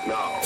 No.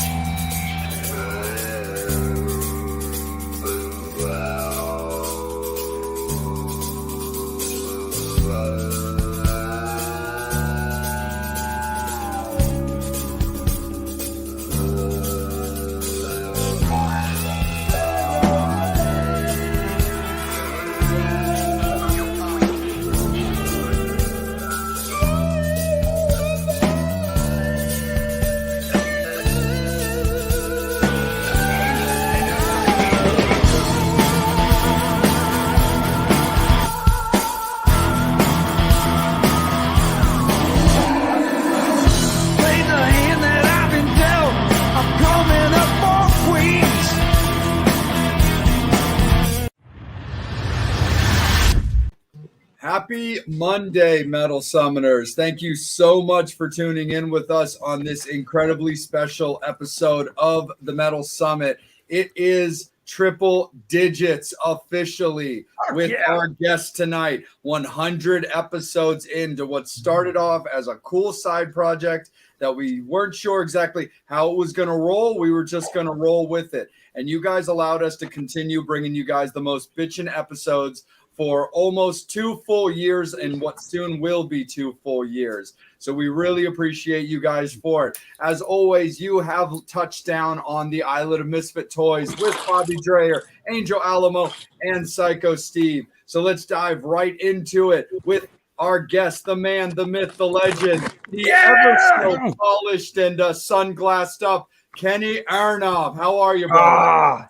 Happy Monday, Metal Summoners. Thank you so much for tuning in with us on this incredibly special episode of the Metal Summit. It is triple digits officially with our guest tonight. 100 episodes into what started off as a cool side project that we weren't sure exactly how it was going to roll. We were just going to roll with it. And you guys allowed us to continue bringing you guys the most bitchin' episodes for almost 2 full years and what soon will be 2 full years. So we really appreciate you guys for it. As always, you have touched down on the Island of Misfit Toys with Bobby Dreyer, Angel Alamo, and Psycho Steve. So let's dive right into it with our guest, the man, the myth, the legend, the ever so polished and sunglassed up Kenny Aronoff. How are you, brother?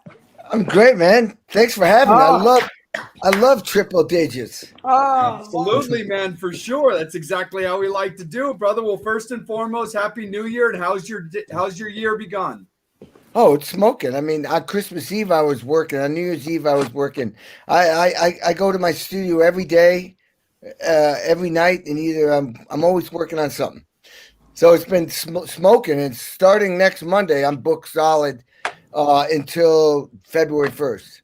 I'm great, man. Thanks for having me. I love triple digits. Absolutely, man, for sure. That's exactly how we like to do it, brother. Well, first and foremost, Happy New Year, and how's your year begun? Oh, it's smoking. I mean, on Christmas Eve I was working. On New Year's Eve I was working. I go to my studio every day, every night, and either I'm always working on something. So it's been smoking. And starting next Monday, I'm booked solid until February 1st.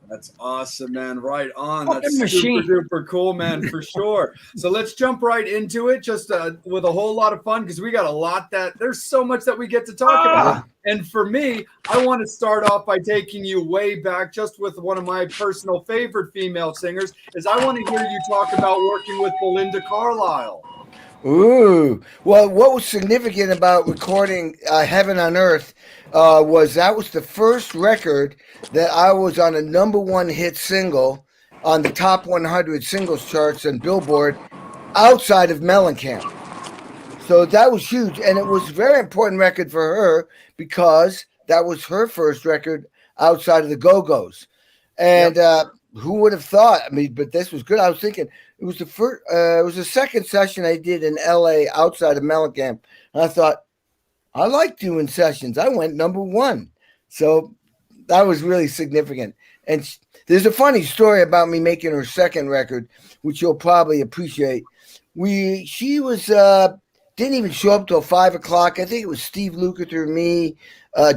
That's awesome, man. Right on. That's super duper cool, man, for sure. So let's jump right into it, just with a whole lot of fun, because we got a lot there's so much that we get to talk about. And for me, I want to start off by taking you way back, just with one of my personal favorite female singers, is I want to hear you talk about working with Belinda Carlisle. Ooh. Well, what was significant about recording Heaven on Earth was that was the first record that I was on a #1 hit single on the top 100 singles charts on Billboard outside of Mellencamp. So that was huge. And it was a very important record for her because that was her first record outside of the Go-Go's. And who would have thought? I mean, but this was good. I was thinking it was the second session I did in LA outside of Mellencamp. And I thought, I like doing sessions. I went #1. So that was really significant. And there's a funny story about me making her second record, which you'll probably appreciate. She was didn't even show up till 5 o'clock. I think it was Steve Lukather, me,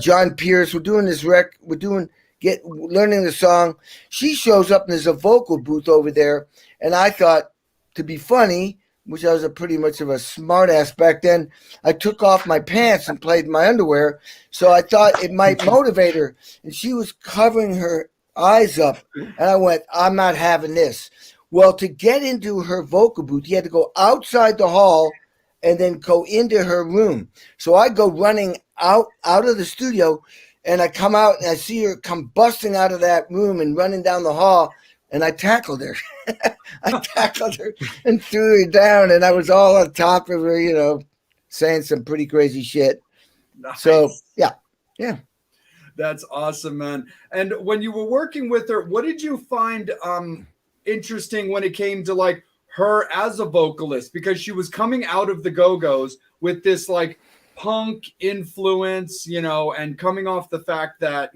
John Pierce. We're doing this learning the song. She shows up and there's a vocal booth over there. And I thought, to be funny, which I was pretty much of a smart ass back then, I took off my pants and played my underwear. So I thought it might motivate her. And she was covering her eyes up. And I went, I'm not having this. Well, to get into her vocal booth, you had to go outside the hall and then go into her room. So I go running out of the studio, and I come out and I see her come busting out of that room and running down the hall. And I tackled her. I tackled her and threw her down. And I was all on top of her, saying some pretty crazy shit. Nice. So, yeah. That's awesome, man. And when you were working with her, what did you find interesting when it came to, like, her as a vocalist? Because she was coming out of the Go-Go's with this, like, punk influence, and coming off the fact that,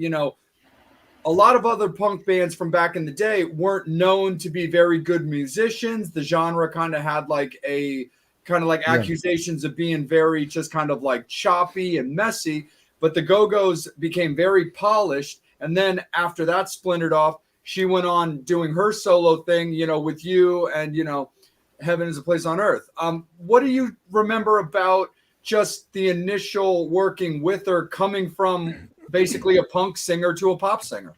a lot of other punk bands from back in the day weren't known to be very good musicians. The genre kind of had accusations of being very just kind of like choppy and messy, but the Go-Go's became very polished. And then after that splintered off, she went on doing her solo thing, with you and, Heaven is a Place on Earth. What do you remember about just the initial working with her, coming from basically a punk singer to a pop singer?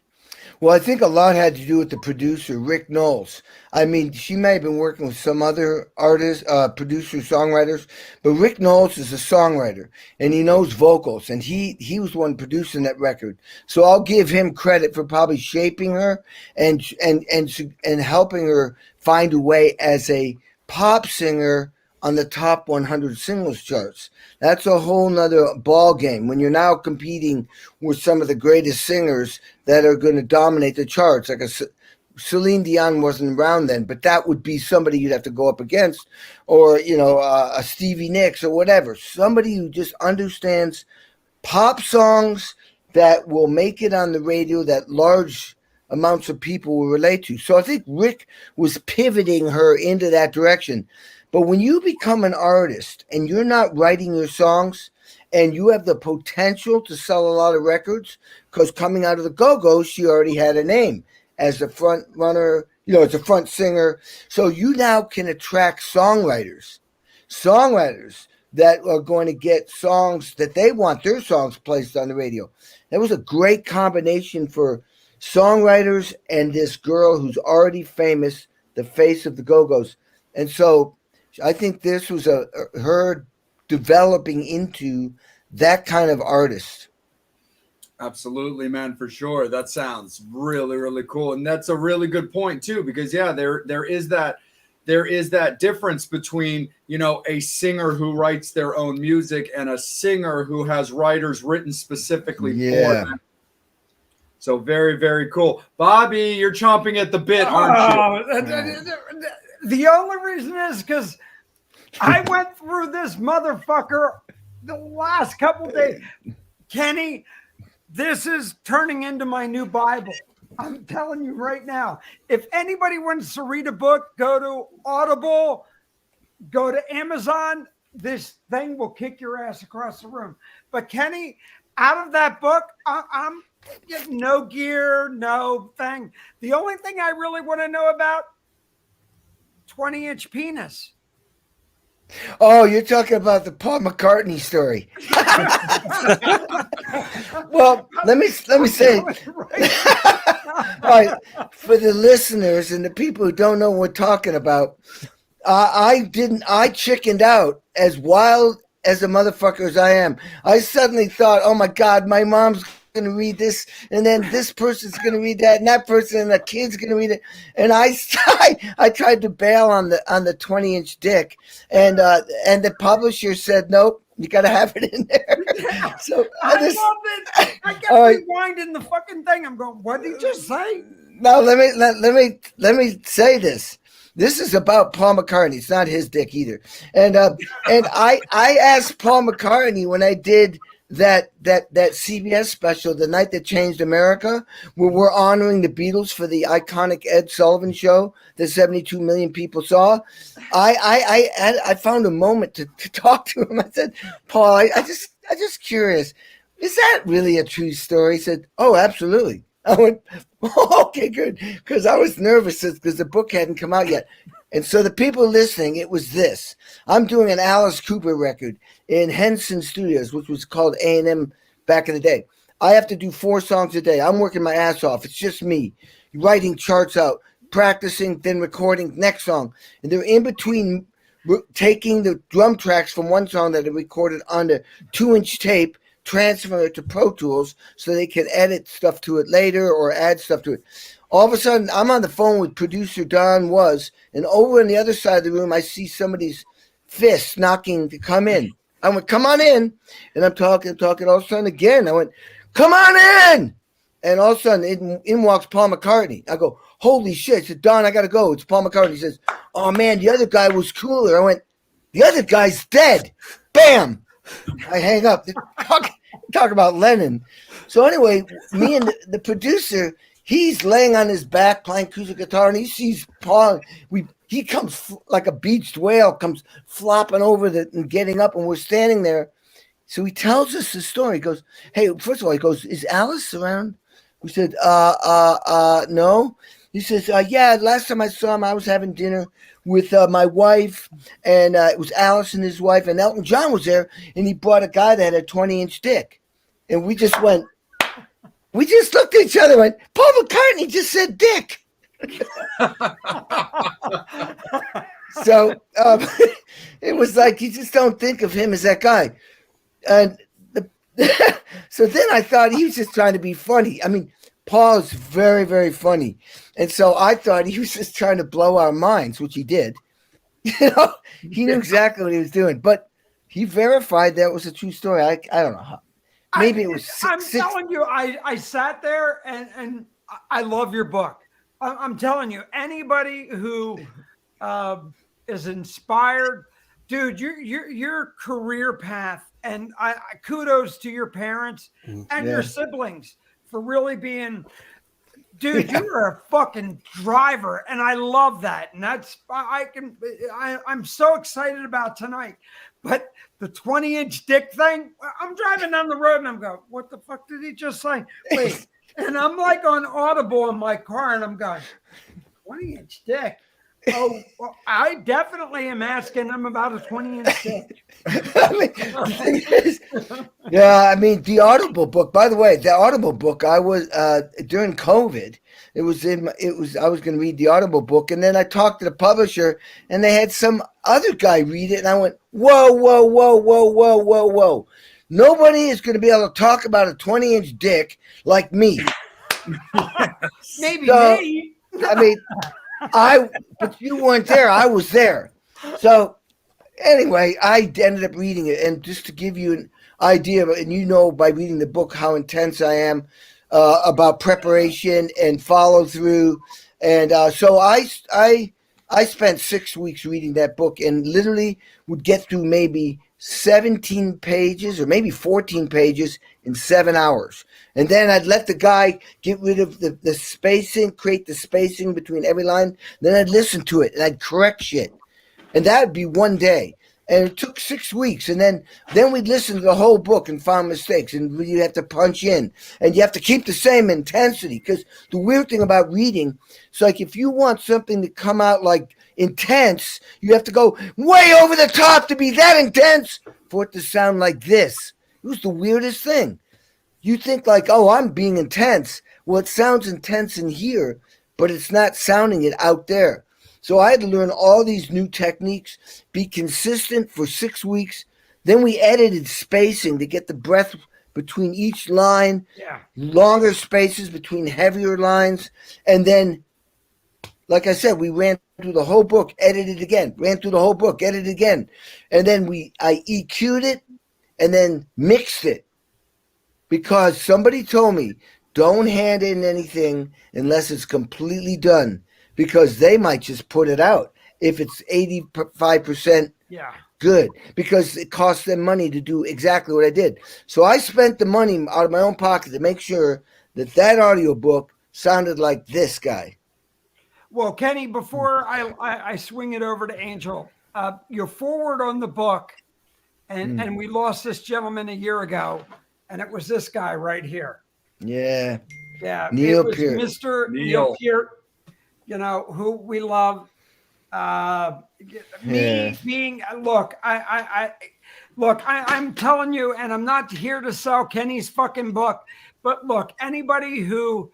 Well, I think a lot had to do with the producer, Rick Knowles. I mean, she may have been working with some other artists, producers, songwriters, but Rick Knowles is a songwriter and he knows vocals, and he was the one producing that record. So I'll give him credit for probably shaping her and helping her find a way as a pop singer on the top 100 singles charts. That's a whole nother ball game when you're now competing with some of the greatest singers that are going to dominate the charts. Like Celine Dion wasn't around then, but that would be somebody you'd have to go up against, or a Stevie Nicks or whatever. Somebody who just understands pop songs that will make it on the radio, that large amounts of people will relate to. So I think Rick was pivoting her into that direction. But when you become an artist and you're not writing your songs and you have the potential to sell a lot of records, because coming out of the Go-Go's, she already had a name as the front runner, as a front singer. So you now can attract songwriters that are going to get songs that they want their songs placed on the radio. That was a great combination for songwriters and this girl who's already famous, the face of the Go-Go's. And so I think this was her developing into that kind of artist. Absolutely, man, for sure. That sounds really, really cool. And that's a really good point too, because there is that difference between, a singer who writes their own music and a singer who has writers written specifically for them. So very, very cool. Bobby, you're chomping at the bit, aren't you? The only reason is because I went through this motherfucker the last couple days. Kenny, this is turning into my new Bible. I'm telling you right now. If anybody wants to read a book, go to Audible, go to Amazon. This thing will kick your ass across the room. But Kenny, out of that book, I'm getting no gear, no thing. The only thing I really want to know about, 20-inch penis. Oh, you're talking about the Paul McCartney story. Well, let me say, all right, for the listeners and the people who don't know what we're talking about, I chickened out as wild as a motherfucker as I am. I suddenly thought, oh my God, my mom's going to read this, and then this person's going to read that, and that person, and the kid's going to read it. And I tried to bail on the 20-inch dick, and the publisher said, nope, you got to have it in there. So I love it. I kept rewinding the fucking thing. I'm going, what did you just say? No, let me say this. This is about Paul McCartney. It's not his dick either. And I asked Paul McCartney when I did that CBS special, The Night That Changed America, where we're honoring the Beatles for the iconic Ed Sullivan Show that 72 million people saw. I found a moment to talk to him. I said, Paul, I just curious, is that really a true story? He said, oh, absolutely. I went, oh, okay, good, because I was nervous because the book hadn't come out yet. And so the people listening, it was this. I'm doing an Alice Cooper record in Henson Studios, which was called A&M back in the day. I have to do 4 songs a day. I'm working my ass off. It's just me, writing charts out, practicing, then recording next song. And they're in between taking the drum tracks from one song that I recorded on the 2-inch tape, transfer it to Pro Tools so they can edit stuff to it later or add stuff to it. All of a sudden, I'm on the phone with producer Don Was, and over on the other side of the room, I see somebody's fist knocking to come in. I went, come on in. And I'm talking. All of a sudden, again, I went, come on in. And all of a sudden, in walks Paul McCartney. I go, holy shit. I said, Don, I got to go. It's Paul McCartney. He says, oh, man, the other guy was cooler. I went, the other guy's dead. Bam. I hang up. Talk about Lennon. So anyway, me and the producer, he's laying on his back playing acoustic guitar, and he sees Paul. He comes like a beached whale, comes flopping over and getting up, and we're standing there. So he tells us the story. He goes, hey, first of all, he goes, is Alice around? We said, no. He says, yeah, last time I saw him, I was having dinner with my wife, and it was Alice and his wife, and Elton John was there, and he brought a guy that had a 20-inch dick. And we just looked at each other and went, Paul McCartney just said dick. So it was like, you just don't think of him as that guy. And so then I thought he was just trying to be funny. I mean, Paul's very, very funny. And so I thought he was just trying to blow our minds, which he did. You know, he knew exactly what he was doing. But he verified that was a true story. I don't know how. Maybe it was I'm telling you, I sat there and I love your book. I'm telling you, anybody who is inspired, dude, your career path, and I kudos to your parents and your siblings for really being, dude, you're a fucking driver, and I love that. And that's I'm so excited about tonight. But the 20-inch dick thing, I'm driving down the road and I'm going, what the fuck did he just say? Wait. And I'm like on Audible in my car and I'm going, 20-inch dick? Oh, well, I definitely am asking him about a 20-inch dick. I mean, the Audible book, by the way, the Audible book, I was, during COVID, I was going to read the Audible book, and then I talked to the publisher, and they had some other guy read it, and I went, whoa, whoa, whoa, whoa, whoa, whoa, whoa. Nobody is going to be able to talk about a 20-inch dick like me. Maybe me. I mean, but you weren't there. I was there. So anyway, I ended up reading it. And just to give you an idea, and you know by reading the book how intense I am about preparation and follow through. And so I spent 6 weeks reading that book and literally would get through maybe 17 pages or maybe 14 pages in 7 hours. And then I'd let the guy get rid of the spacing, create the spacing between every line. Then I'd listen to it and I'd correct shit. And that would be one day. And it took 6 weeks. And then we'd listen to the whole book and find mistakes. And you have to punch in. And you have to keep the same intensity. Because the weird thing about reading, it's like if you want something to come out like intense, you have to go way over the top to be that intense for it to sound like this. It was the weirdest thing. You think like, oh, I'm being intense. Well, it sounds intense in here, but it's not sounding it out there. So I had to learn all these new techniques, be consistent for 6 weeks. Then we edited spacing to get the breath between each line, longer spaces between heavier lines. And then, like I said, we ran through the whole book, edited again, ran through the whole book, edited again. And then I EQ'd it and then mixed it. Because somebody told me, don't hand in anything unless it's completely done. Because they might just put it out if it's 85% good. Because it costs them money to do exactly what I did. So I spent the money out of my own pocket to make sure that audiobook sounded like this guy. Well, Kenny, before I swing it over to Angel, your forward on the book, and we lost this gentleman a year ago, and it was this guy right here. Yeah. Neil Peart. Mr. Neil Peart, you know, who we love. Me being, look, I'm telling you, and I'm not here to sell Kenny's fucking book, but look, anybody who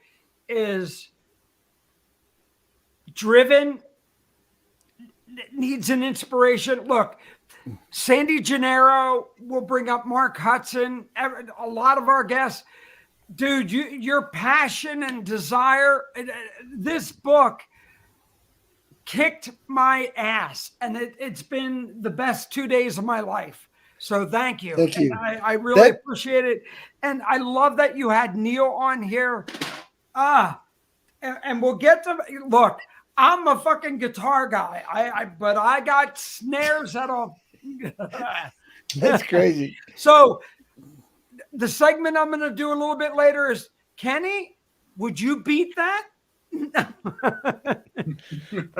is driven, needs an inspiration. Look, Sandy Gennaro will bring up Mark Hudson, a lot of our guests. Dude, your passion and desire, this book kicked my ass, and it's been the best 2 days of my life. So thank you. Thank you. I really appreciate it. And I love that you had Neil on here. And we'll get to, look, I'm a fucking guitar guy. But I got snares that'll. That's crazy. So the segment I'm going to do a little bit later is, Kenny, would you beat that?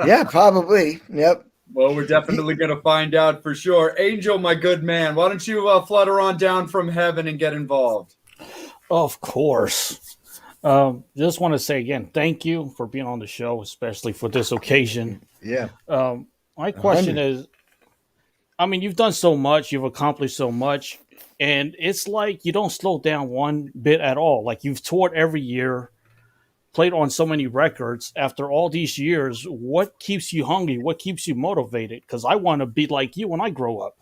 Yeah, probably. Yep. Well, we're definitely going to find out for sure. Angel, my good man, why don't you flutter on down from heaven and get involved? Of course. Just want to say again, thank you for being on the show, especially for this occasion. Yeah. My question 100. is, I mean, you've done so much, you've accomplished so much, and it's like you don't slow down one bit at all. Like you've toured every year, played on so many records. After all these years, what keeps you hungry? What keeps you motivated? Because I want to be like you when I grow up.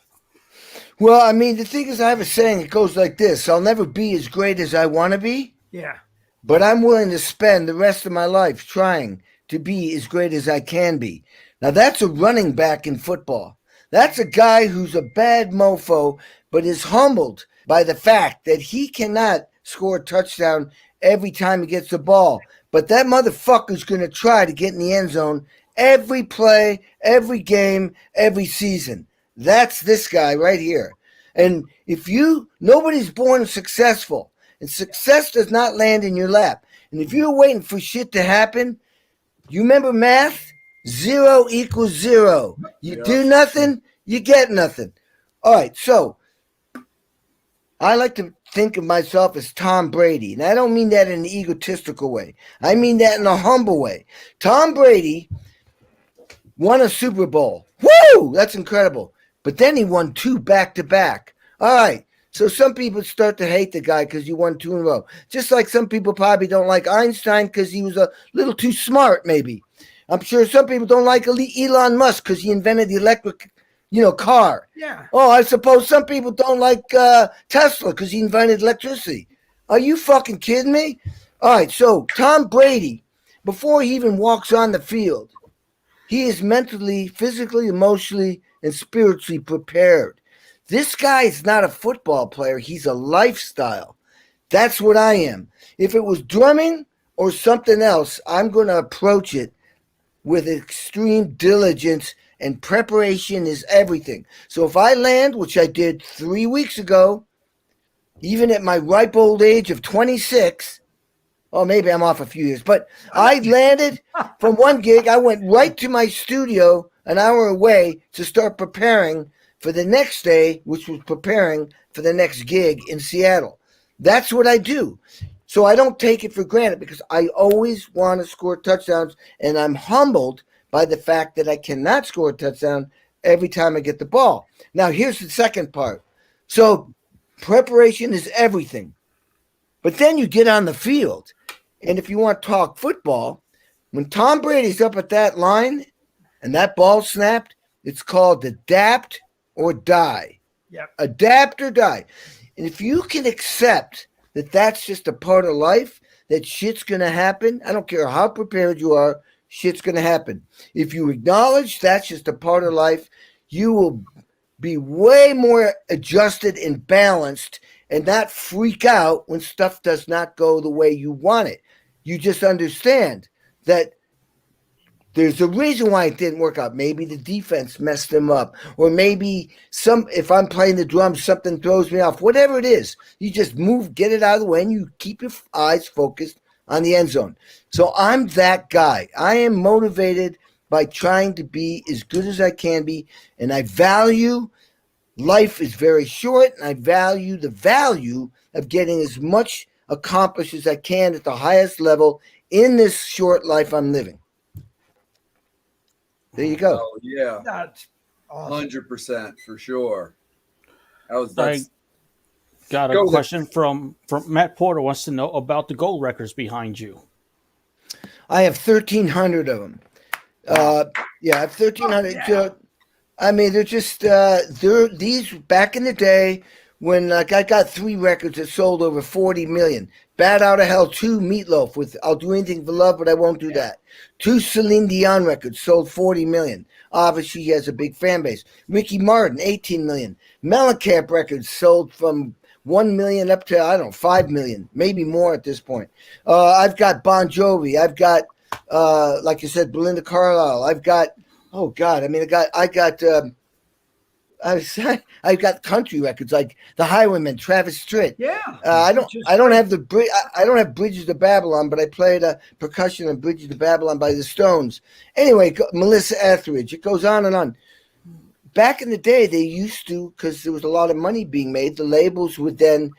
Well, I mean, the thing is, I have a saying. It goes like this: I'll never be as great as I want to be, Yeah. but I'm willing to spend the rest of my life trying to be as great as I can be. Now, that's a running back in football. That's a guy who's a bad mofo, but is humbled by the fact that he cannot score a touchdown every time he gets the ball. But that motherfucker's going to try to get in the end zone every play, every game, every season. That's this guy right here. And nobody's born successful, and success does not land in your lap. And if you're waiting for shit to happen, you remember math? 0 equals 0. You do nothing, you get nothing. All right, so I like to think of myself as Tom Brady, and I don't mean that in an egotistical way. I mean that in a humble way. Tom Brady won a Super Bowl. Woo! That's incredible. But then he won 2 back-to-back. All right, so some people start to hate the guy because he won 2 in a row. Just like some people probably don't like Einstein because he was a little too smart, maybe. I'm sure some people don't like Elon Musk because he invented the electric, car. Yeah. Oh, I suppose some people don't like Tesla because he invented electricity. Are you fucking kidding me? All right, so Tom Brady, before he even walks on the field, he is mentally, physically, emotionally, and spiritually prepared. This guy is not a football player. He's a lifestyle. That's what I am. If it was drumming or something else, I'm going to approach it with extreme diligence, and preparation is everything. So if I land, which I did 3 weeks ago, even at my ripe old age of 26, maybe I'm off a few years, but I landed from one gig. I went right to my studio an hour away to start preparing for the next day, which was preparing for the next gig in Seattle. That's what I do. So I don't take it for granted because I always want to score touchdowns, and I'm humbled by the fact that I cannot score a touchdown every time I get the ball. Now, here's the second part. So preparation is everything. But then you get on the field, and if you want to talk football, when Tom Brady's up at that line and that ball snapped, it's called adapt or die. Yep. Adapt or die. And if you can accept that that's just a part of life, that shit's going to happen, I don't care how prepared you are, shit's going to happen. If you acknowledge that's just a part of life, you will be way more adjusted and balanced and not freak out when stuff does not go the way you want it. You just understand that there's a reason why it didn't work out. Maybe the defense messed them up. Or maybe if I'm playing the drums, something throws me off. Whatever it is, you just move, get it out of the way, and you keep your eyes focused on the end zone. So I'm that guy. I am motivated by trying to be as good as I can be. And I value life is very short. And I value the value of getting as much accomplished as I can at the highest level in this short life I'm living. There you go. Oh, yeah. That's awesome. 100% for sure. I That's got a question from Matt Porter wants to know about the gold records behind you. I have 1,300 of them. I have 1,300. Yeah. I mean, they're just these back in the day when I got 3 records that sold over 40 million. Bad Out of Hell 2, Meatloaf with I'll Do Anything for Love, but I Won't Do That. 2 Celine Dion records sold 40 million. Obviously, he has a big fan base. Ricky Martin, 18 million. Mellencamp records sold from 1 million up to, 5 million, maybe more at this point. I've got Bon Jovi. I've got, like I said, Belinda Carlisle. I've got, I've got country records like The Highwaymen, Travis Tritt. Yeah. I don't have Bridges to Babylon, but I played percussion on Bridges to Babylon by the Stones. Anyway, Melissa Etheridge. It goes on and on. Back in the day, they used to, because there was a lot of money being made, the labels would then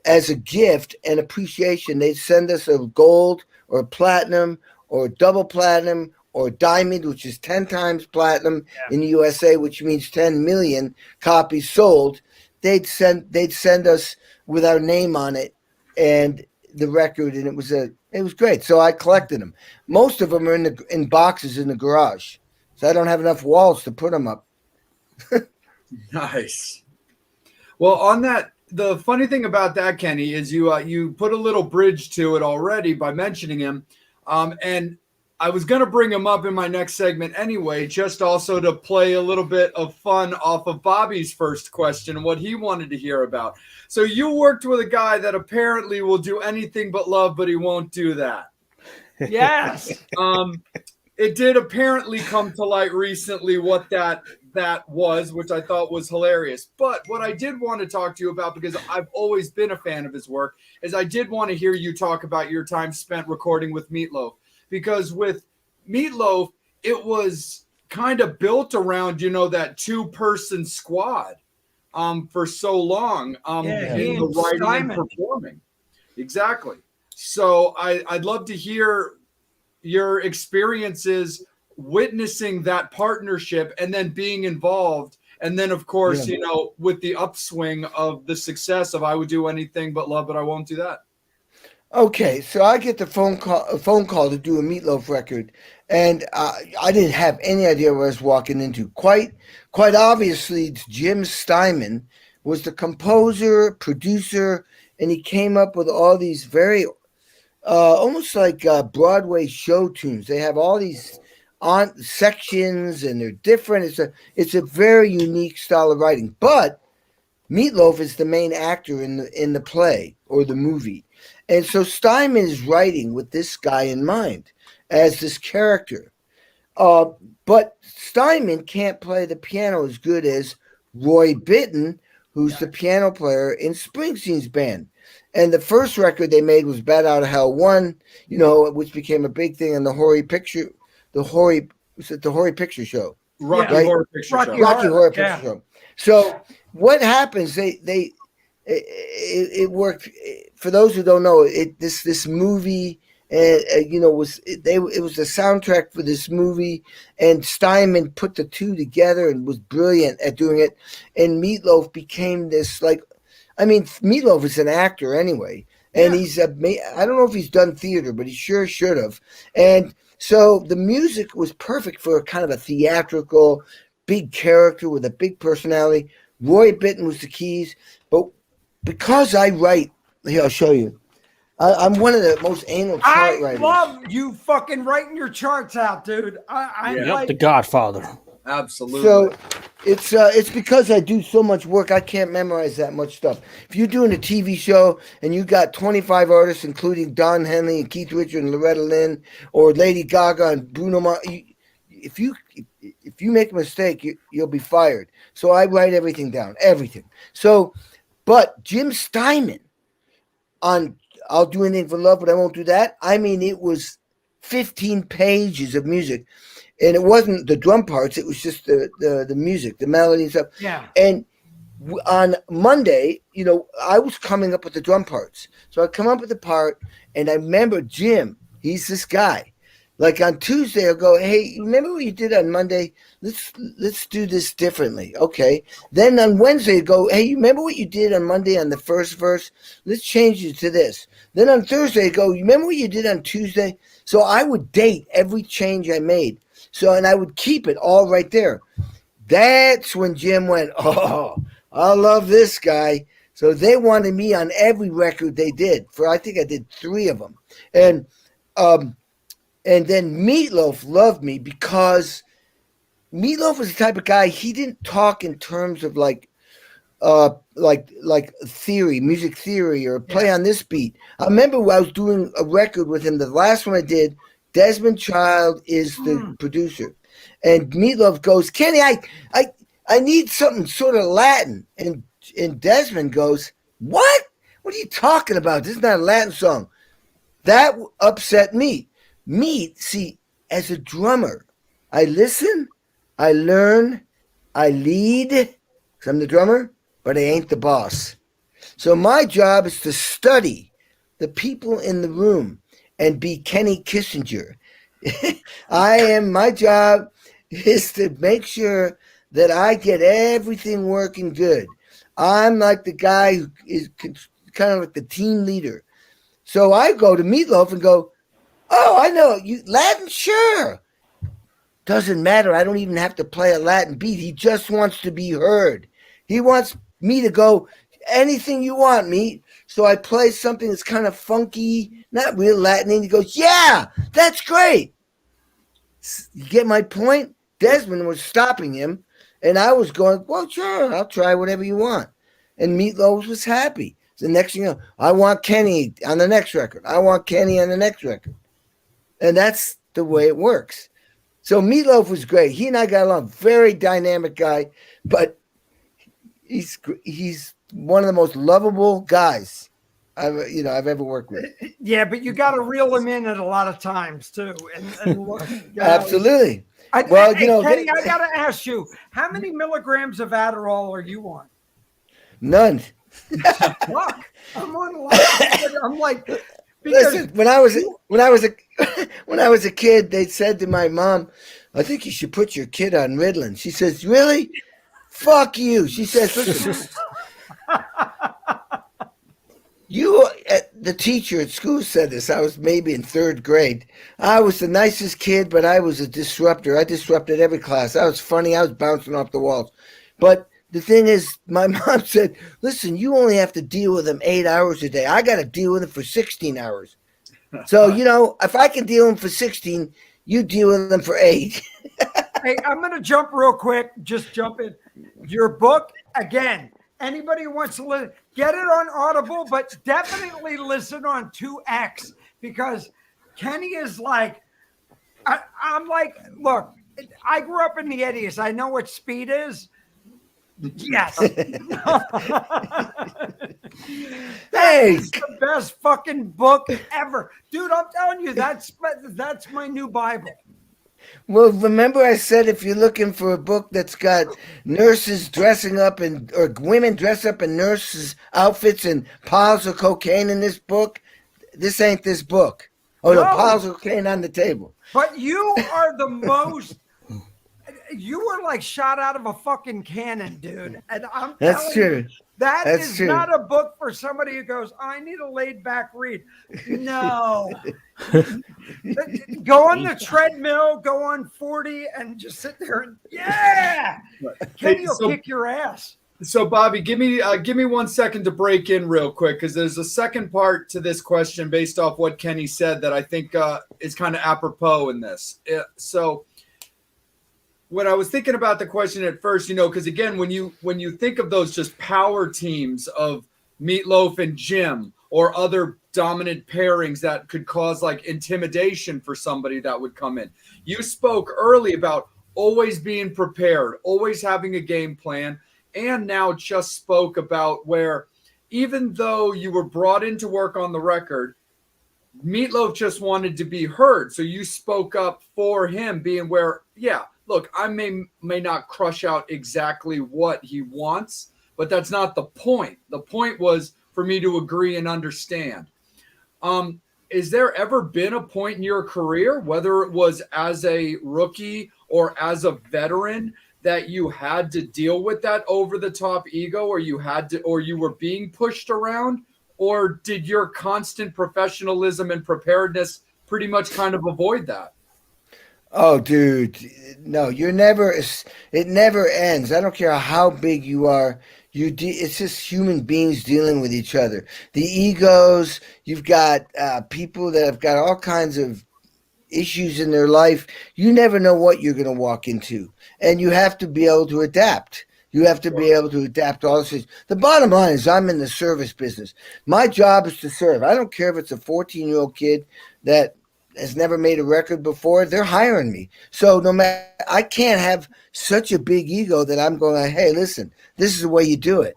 as a gift and appreciation, they'd send us a gold or a platinum or double platinum or diamond, which is 10 times platinum in the USA, which means 10 million copies sold. They'd send us with our name on it and the record, and it was great. So I collected them. Most of them are in boxes in the garage, so I don't have enough walls to put them up. Nice. Well, on that, the funny thing about that, Kenny, is you put a little bridge to it already by mentioning him, and I was going to bring him up in my next segment anyway, just also to play a little bit of fun off of Bobby's first question, what he wanted to hear about. So you worked with a guy that apparently will do anything but love, but he won't do that. Yes. It did apparently come to light recently what that was, which I thought was hilarious. But what I did want to talk to you about, because I've always been a fan of his work, is I did want to hear you talk about your time spent recording with Meatloaf. Because with Meatloaf, it was kind of built around, that two-person squad for so long in the writing and performing. Exactly. So I'd love to hear your experiences witnessing that partnership and then being involved. And then, of course, with the upswing of the success of I Would Do Anything But Love, But I Won't Do That. Okay, so I get the phone call to do a Meatloaf record, and I didn't have any idea what I was walking into. Quite obviously, Jim Steinman was the composer, producer, and he came up with all these very almost like Broadway show tunes. They have all these sections, and they're different. It's a very unique style of writing. But Meatloaf is the main actor in the play or the movie. And so Steinman is writing with this guy in mind as this character. But Steinman can't play the piano as good as Roy Bittan, who's the piano player in Springsteen's band. And the first record they made was Bat Out of Hell 1, which became a big thing on the Horry Picture Show? Rocky Horror Picture Show. Rocky Horror Picture Show. So what happens, it worked. For those who don't know, this movie, it was the soundtrack for this movie, and Steinman put the two together and was brilliant at doing it. And Meatloaf became this Meatloaf is an actor anyway, and I don't know if he's done theater, but he sure should have. And so the music was perfect for kind of a theatrical, big character with a big personality. Roy Bittan was the keys, but because I write, here, I'll show you. I'm one of the most anal chart writers. I love you fucking writing your charts out, dude. I'm the Godfather. Absolutely. So it's because I do so much work, I can't memorize that much stuff. If you're doing a TV show and you got 25 artists, including Don Henley and Keith Richards and Loretta Lynn, or Lady Gaga and Bruno Mars, if you make a mistake, you'll be fired. So I write everything down, everything. So, but Jim Steinman on I'll Do Anything for Love, But I Won't Do That. I mean, it was 15 pages of music. And it wasn't the drum parts. It was just the music, the melody and stuff. Yeah. And on Monday, I was coming up with the drum parts. So I come up with the part, and I remember Jim. He's this guy. Like on Tuesday, I'll go, hey, you remember what you did on Monday? Let's do this differently. Okay. Then on Wednesday, I go, hey, you remember what you did on Monday on the first verse? Let's change it to this. Then on Thursday, I go, you remember what you did on Tuesday? So I would date every change I made. And I would keep it all right there. That's when Jim went, oh, I love this guy. So they wanted me on every record they did. I think I did 3 of them. And then Meatloaf loved me because Meatloaf was the type of guy, he didn't talk in terms of like theory, music theory, or play on this beat. I remember when I was doing a record with him, the last one I did, Desmond Child is the producer. And Meatloaf goes, Kenny, I need something sort of Latin. And Desmond goes, what? What are you talking about? This is not a Latin song. That upset me. See, as a drummer, I listen, I learn, I lead, because I'm the drummer, but I ain't the boss. So my job is to study the people in the room and be Kenny Kissinger. My job is to make sure that I get everything working good. I'm like the guy who is kind of like the team leader. So I go to Meatloaf and go, "Oh, I know you Latin, sure. Doesn't matter. I don't even have to play a Latin beat. He just wants to be heard. He wants me to go anything you want, Meat." So I play something that's kind of funky, not real Latin, and he goes, "Yeah, that's great." You get my point? Desmond was stopping him, and I was going, "Well, sure, I'll try whatever you want." And Meatloaf was happy. The next thing you know, I want Kenny on the next record. I want Kenny on the next record. And that's the way it works. So Meatloaf was great. He and I got along. Very dynamic guy, but he's one of the most lovable guys I've ever worked with. Yeah, but you got to reel him in at a lot of times too. And look, Absolutely. Kenny, I got to ask you, how many milligrams of Adderall are you on? None. Fuck, I'm on a lot. I'm like, listen. When I was a kid, they said to my mom, "I think you should put your kid on Ritalin." She says, "Really? Fuck you." She says, "Listen, the teacher at school said this. I was maybe in 3rd grade. I was the nicest kid, but I was a disruptor. I disrupted every class. I was funny. I was bouncing off the walls. But the thing is, my mom said, listen, you only have to deal with them 8 hours a day. I got to deal with them for 16 hours. So, if I can deal with them for 16, you deal with them for 8. Hey, I'm going to jump real quick. Just jump in. Your book, again, anybody who wants to listen, get it on Audible, but definitely listen on 2X because Kenny is like, I'm like, look, I grew up in the 80s. I know what speed is. Yes. Hey, That's the best fucking book ever. Dude, I'm telling you, that's my new Bible. well, remember I said if you're looking for a book that's got nurses dressing up or women dress up in nurses' outfits and piles of cocaine in this book, this ain't this book. Oh, no, piles of cocaine on the table. But you are the most. You were like shot out of a fucking cannon, dude. And I'm That's true. You, that's is true. not a book for somebody who goes, I need a laid back read. No. Go on the treadmill, go on 40 and just sit there and Kenny will kick your ass. So Bobby, give me 1 second to break in real quick because there's a second part to this question based off what Kenny said that I think is kind of apropos in this. So when I was thinking about the question at first, because again, when you think of those just power teams of Meatloaf and Jim or other dominant pairings that could cause like intimidation for somebody that would come in, you spoke early about always being prepared, always having a game plan, and now just spoke about where even though you were brought in to work on the record, Meatloaf just wanted to be heard. So you spoke up for him, being where, look, I may not crush out exactly what he wants, but that's not the point. The point was for me to agree and understand. Is there ever been a point in your career, whether it was as a rookie or as a veteran, that you had to deal with that over-the-top ego, or you were being pushed around, or did your constant professionalism and preparedness pretty much kind of avoid that? Oh, dude, no, it never ends. I don't care how big you are. It's just human beings dealing with each other. The egos, you've got people that have got all kinds of issues in their life. You never know what you're going to walk into, and you have to be able to adapt. You have to be able to adapt to all this. The bottom line is I'm in the service business. My job is to serve. I don't care if it's a 14-year-old kid that has never made a record before. They're hiring me. So no matter, I can't have such a big ego that I'm going, hey, listen, this is the way you do it.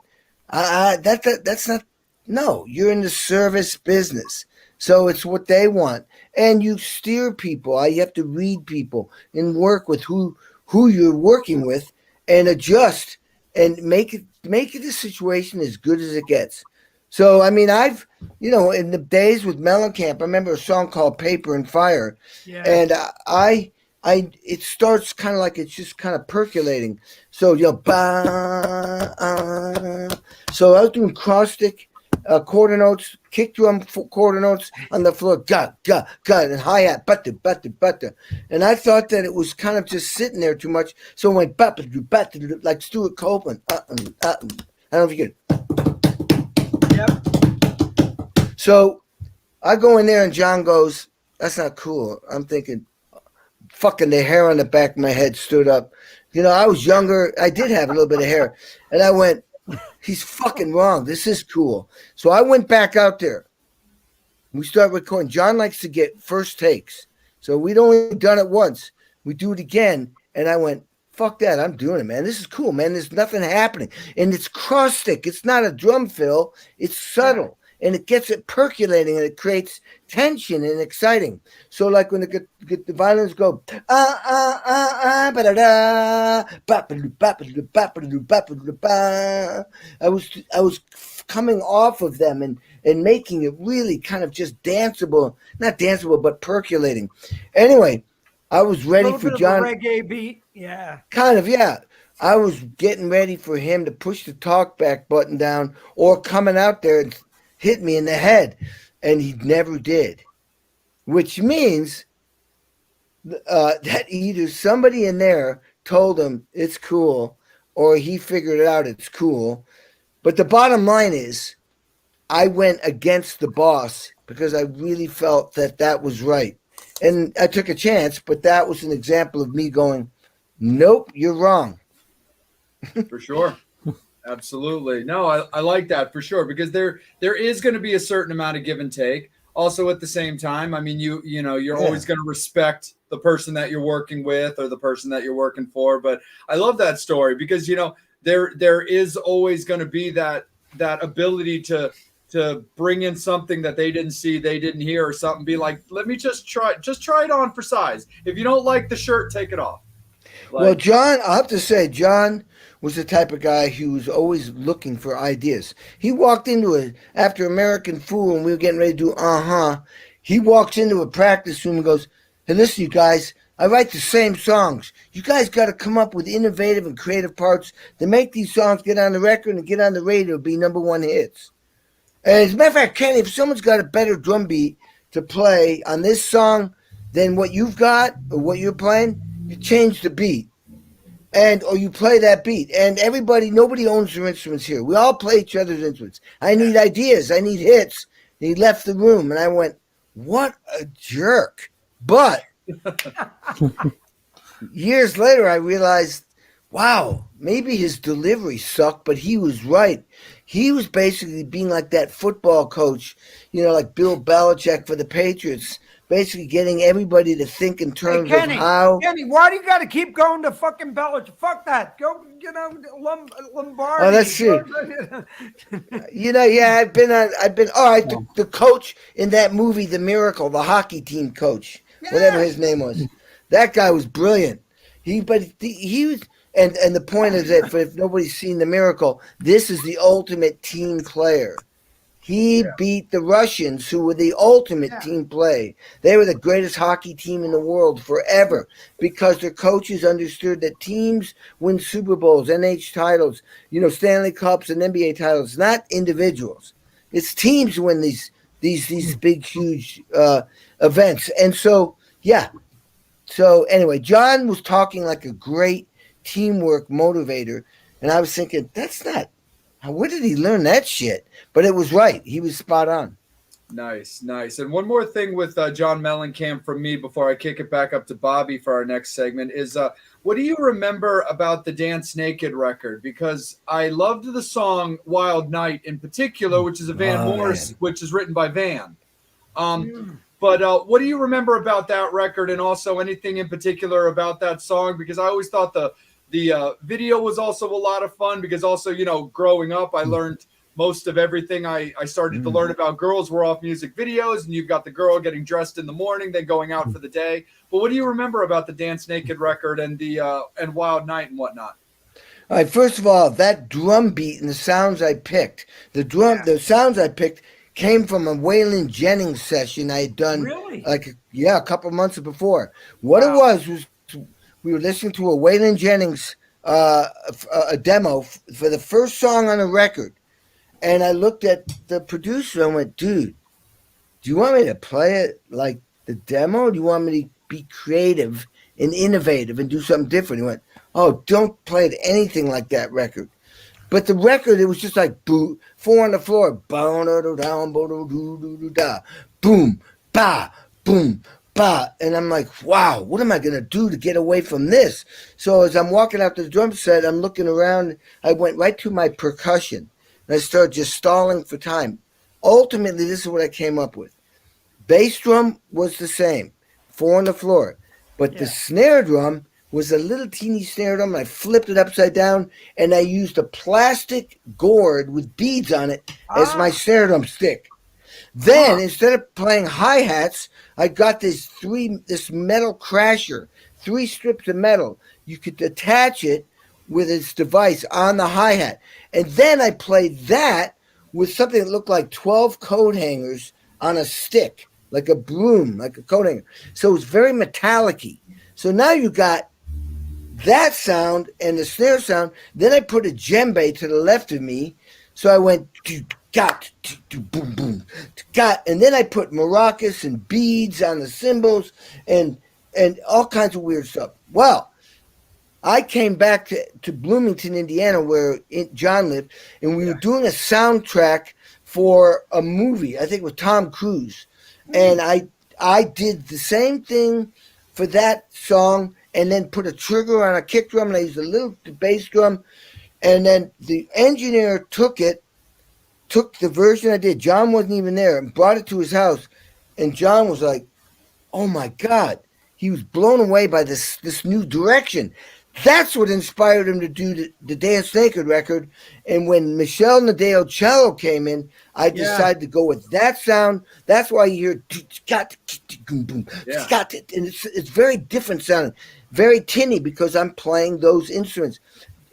That's not, no, you're in the service business. So it's what they want. And you steer people. You have to read people and work with who you're working with and adjust and make the situation as good as it gets. So I mean, I've in the days with Mellencamp, I remember a song called "Paper and Fire," Yeah. and it starts kind of like it's just kind of percolating. So so I was doing caustic quarter notes, kick drum quarter notes on the floor, ga ga ga, and hi hat, butter butter butter, and I thought that it was kind of just sitting there too much, so I went butter butter like Stuart Copeland. I don't know if you can. Yep. So I go in there and John goes, "That's not cool." I'm thinking, fucking the hair on the back of my head stood up. I was younger. I did have a little bit of hair. And I went, he's fucking wrong. This is cool. So I went back out there. We start recording. John likes to get first takes. So we'd only done it once. We do it again. And I went, fuck that. I'm doing it, man. This is cool, man. There's nothing happening. And it's caustic. It's not a drum fill. It's subtle. And it gets it percolating and it creates tension and exciting. So like when the violins go I was coming off of them and making it really kind of just danceable, not danceable, but percolating. Anyway, I was ready for John. Reggae beat, yeah. Kind of, yeah. I was getting ready for him to push the talk back button down or coming out there and hit me in the head, and he never did, which means that either somebody in there told him it's cool or he figured it out it's cool. But the bottom line is I went against the boss because I really felt that was right. And I took a chance, but that was an example of me going, nope, you're wrong. For sure. Absolutely. No, I like that for sure, because there is going to be a certain amount of give and take. Also, at the same time, I mean, you're always going to respect the person that you're working with or the person that you're working for. But I love that story because, there is always going to be that ability to bring in something that they didn't see, they didn't hear, or something. Be like, let me just try it on for size. If you don't like the shirt, take it off. Well, John, I'll have to say, John was the type of guy who was always looking for ideas. He walked into it after American Fool and we were getting ready to do He walks into a practice room and goes, "Hey, listen, you guys, I write the same songs. You guys got to come up with innovative and creative parts to make these songs get on the record and get on the radio, be #1 hits." And as a matter of fact, Kenny, if someone's got a better drum beat to play on this song than what you've got or what you're playing, you change the beat. Or you play that beat. And nobody owns their instruments here. We all play each other's instruments. I need ideas. I need hits. And he left the room, and I went, what a jerk. But years later, I realized, wow, maybe his delivery sucked, but he was right. He was basically being like that football coach, like Bill Belichick for the Patriots, basically getting everybody to think in terms of how. Kenny, why do you got to keep going to fucking Belichick? Fuck that. Go, Lombardi. Oh, that's true. Yeah, I've been. All right, the coach in that movie, The Miracle, the hockey team coach, whatever his name was, that guy was brilliant. He was. And the point is that if nobody's seen The Miracle, this is the ultimate team player. He beat the Russians, who were the ultimate team play. They were the greatest hockey team in the world forever because their coaches understood that teams win Super Bowls, NH titles, Stanley Cups and NBA titles, not individuals. It's teams win these big, huge events. And so, yeah. So anyway, John was talking like a great teamwork motivator, and I was thinking, that's not. Where did he learn that shit? But it was right. He was spot on. Nice. And one more thing with John Mellencamp from me before I kick it back up to Bobby for our next segment is what do you remember about the Dance Naked record? Because I loved the song Wild Night in particular, which is a Van Morris, which is written by Van. But what do you remember about that record, and also anything in particular about that song? Because I always thought the video was also a lot of fun, because also, growing up, I learned most of everything I started to learn about girls were off music videos, and you've got the girl getting dressed in the morning, then going out for the day. But what do you remember about the Dance Naked record and the and Wild Night and whatnot? All right, first of all, that drum beat and the sounds I picked, the sounds I picked came from a Waylon Jennings session I had done Really? a couple months before. What it Wow. was we were listening to a Waylon Jennings a demo for the first song on the record, and I looked at the producer and went, "Dude, do you want me to play it like the demo? Or do you want me to be creative and innovative and do something different?" He went, "Oh, don't play it anything like that record." But the record, it was just like boo, four on the floor, boom, ba, boom, ba, and I'm like, wow, what am I gonna do to get away from this? So as I'm walking out the drum set, I'm looking around. I went right to my percussion, and I started just stalling for time. Ultimately, this is what I came up with. Bass drum was the same, four on the floor, but the snare drum was a little teeny snare drum. I flipped it upside down, and I used a plastic gourd with beads on it as my snare drum stick. Then, instead of playing hi-hats, I got this metal crasher, 3 strips of metal. You could attach it with its device on the hi-hat. And then I played that with something that looked like 12 coat hangers on a stick, like a broom, like a coat hanger. So it was very metallic-y. So now you got that sound and the snare sound. Then I put a djembe to the left of me. So I went got boom boom got, and then I put maracas and beads on the cymbals and all kinds of weird stuff. Well, I came back to Bloomington, Indiana, where John lived, and we were doing a soundtrack for a movie. I think with Tom Cruise, and I did the same thing for that song, and then put a trigger on a kick drum, and I used a little bass drum, and then the engineer took the version I did. John wasn't even there, and brought it to his house, and John was like, "Oh my God!" He was blown away by this new direction. That's what inspired him to do the Dance Naked record. And when Michelle Nadeo cello came in, I decided to go with that sound. That's why you hear and it's very different sounding, very tinny, because I'm playing those instruments.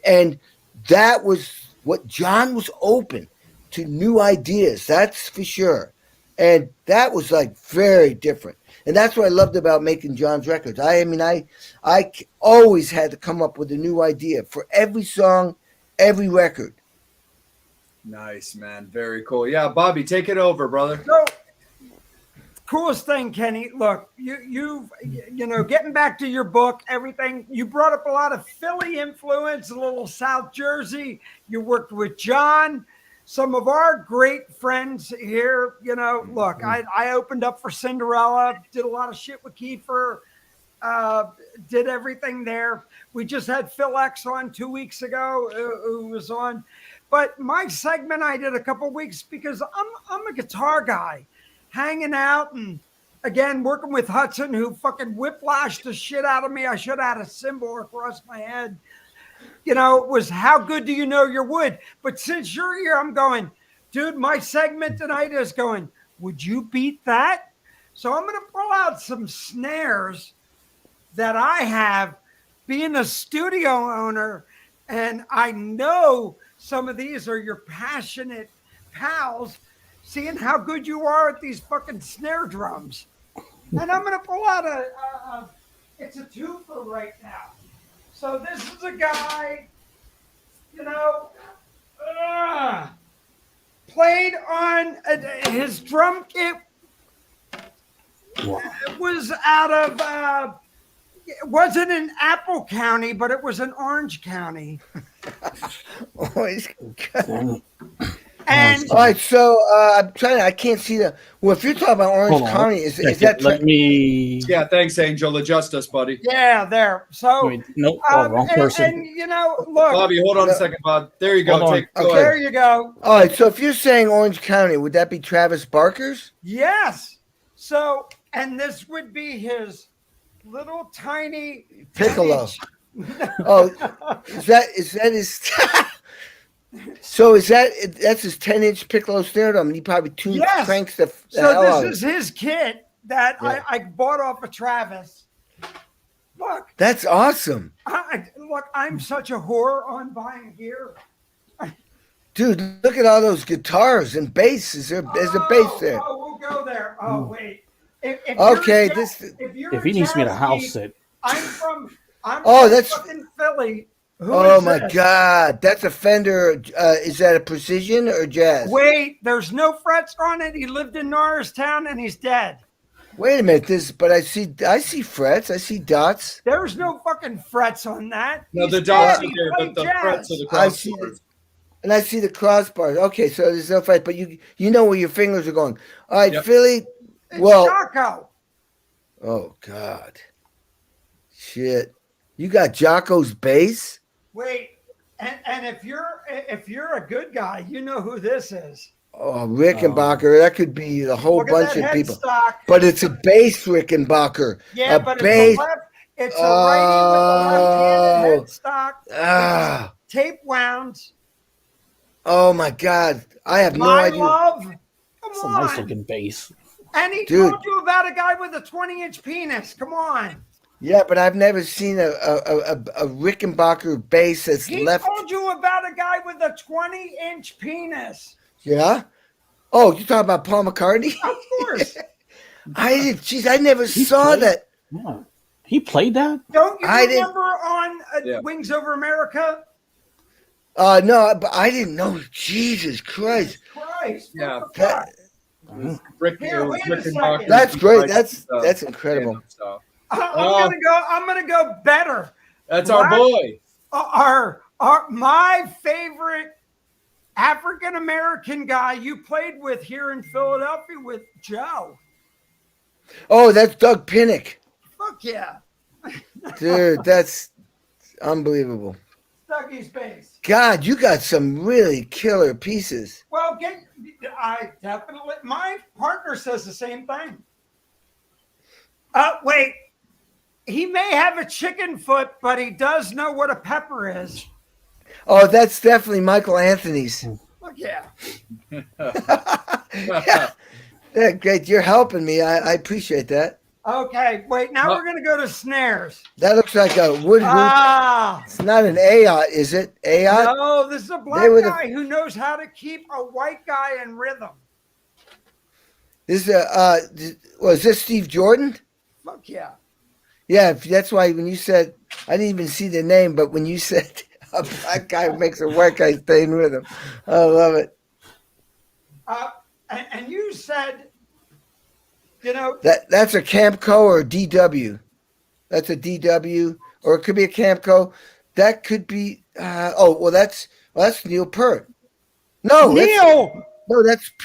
And that was what John was open to new ideas. That's for sure. And that was like very different. And that's what I loved about making John's records. I always had to come up with a new idea for every song, every record. Nice, man. Very cool. Yeah, Bobby, take it over, brother. So, coolest thing, Kenny. Look, you know, getting back to your book, everything. You brought up a lot of Philly influence, a little South Jersey. You worked with John. Some of our great friends here, you know, look, I opened up for Cinderella, did a lot of shit with Kiefer, did everything there. We just had Phil X on 2 weeks ago, who was on. But my segment I did a couple weeks because I'm a guitar guy, hanging out and, again, working with Hudson, who fucking whiplashed the shit out of me. I should have had a cymbal across my head. You know, it was how good do you know your wood? But since you're here, I'm going, dude, my segment tonight is going, would you beat that? So I'm going to pull out some snares that I have being a studio owner. And I know some of these are your passionate pals, seeing how good you are at these fucking snare drums. And I'm going to pull out it's a twofer right now. So this is a guy, you know, played on his drum kit. It was out of, it wasn't in Apple County, but it was in Orange County. And all right, so I'm trying. I can't see the. Well, if you're talking about Orange County, is that? Let me. Yeah, thanks, Angel. Adjust us, buddy. Yeah, there. So nope, wrong person. And you know, look, Bobby, hold on a second, Bob. There you go. Hold on. Go there ahead. you go. All right, so if you're saying Orange County, would that be Travis Barker's? Yes. So, and this would be his little tiny Piccolo. Oh, is that his? So that's his 10-inch piccolo snare drum, and he probably cranks the so hell this out. is his kit that I bought off of Travis. Look, That's awesome. look, I'm such a whore on buying gear. Dude, look at all those guitars and bass. There's a bass there. Oh, we'll go there. Oh, wait. If Okay, you're a this. if you're If a he needs me to jazz house geek, sit, I'm Oh, from that's- fucking Philly. Who Oh is my this? God, that's a Fender. Is that a Precision or Jazz? Wait, there's no frets on it. He lived in Norristown and he's dead. Wait a minute. But I see frets. I see dots. There's no fucking frets on that. No, He's the dots dead. are He there, played but the jazz. frets are the I see crossbars. And I see the crossbars. Okay, so there's no fret, but you know where your fingers are going. All right, Yep. Philly. It's Well, Jocko. oh God, shit. You got Jocko's bass. Wait, and if you're a good guy, you know who this is. Oh, Rickenbacker. That could be a whole Look bunch at that of people. headstock. But it's a bass Rickenbacker. Yeah, a but bass. it's a righty with a left-handed Oh. headstock. Ah. Tape wound. Oh my God. I have no My idea. love. Come it's a on. nice looking bass. And he Dude. told you about a guy with a 20-inch penis. Come on. Yeah, but I've never seen a Rickenbacker bass that's He left. told you about a guy with a 20-inch penis. Yeah. Oh, you talking about Paul McCartney? Of course. I never saw played- that. Yeah. He played that? Don't you I didn't- remember on Yeah. Wings Over America? No, but I didn't know. Jesus Christ. Christ. Yeah. What the fuck? Rick, Here, it was wait a Rickenbacker. second. That's great. Like, That's incredible. random stuff. I'm gonna go better. That's our boy. My favorite African American guy you played with here in Philadelphia with Joe. Oh, that's Doug Pinnick. Fuck yeah. Dude, that's unbelievable. Dougie's bass. God, you got some really killer pieces. Well, I definitely, my partner says the same thing. Wait, he may have a chicken foot, but he does know what a pepper is. Oh, that's definitely Michael Anthony's. Look, yeah. Yeah, great. You're helping me. I appreciate that. Okay, wait, now we're going to go to snares. That looks like a wood hoop. Ah, It's not an AOT, is it? AOT? no, this is a black They were the- guy who knows how to keep a white guy in rhythm. This is was this Steve Jordan? Fuck yeah. Yeah, that's why when you said, I didn't even see the name, but when you said a black guy makes a white guy stay in rhythm, I love it. And you said, you know, That's a Campco or a DW. That's a DW, or it could be a Campco. That could be. That's Neil Peart. No, Neil.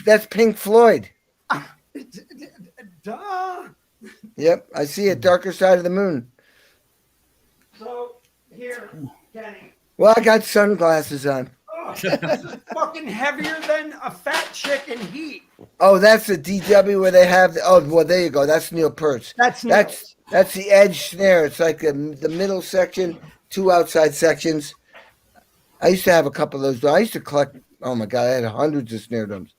that's Pink Floyd. Duh. Yep, I see it. Darker Side of the Moon. So here, Kenny. Well, I got sunglasses on. Oh, this is fucking heavier than a fat chick in heat. Oh, that's the DW where they have. There you go. That's Neil Peart's. That's Neil. That's the edge snare. It's like the middle section, two outside sections. I used to have a couple of those. I used to collect. Oh my God, I had hundreds of snare drums.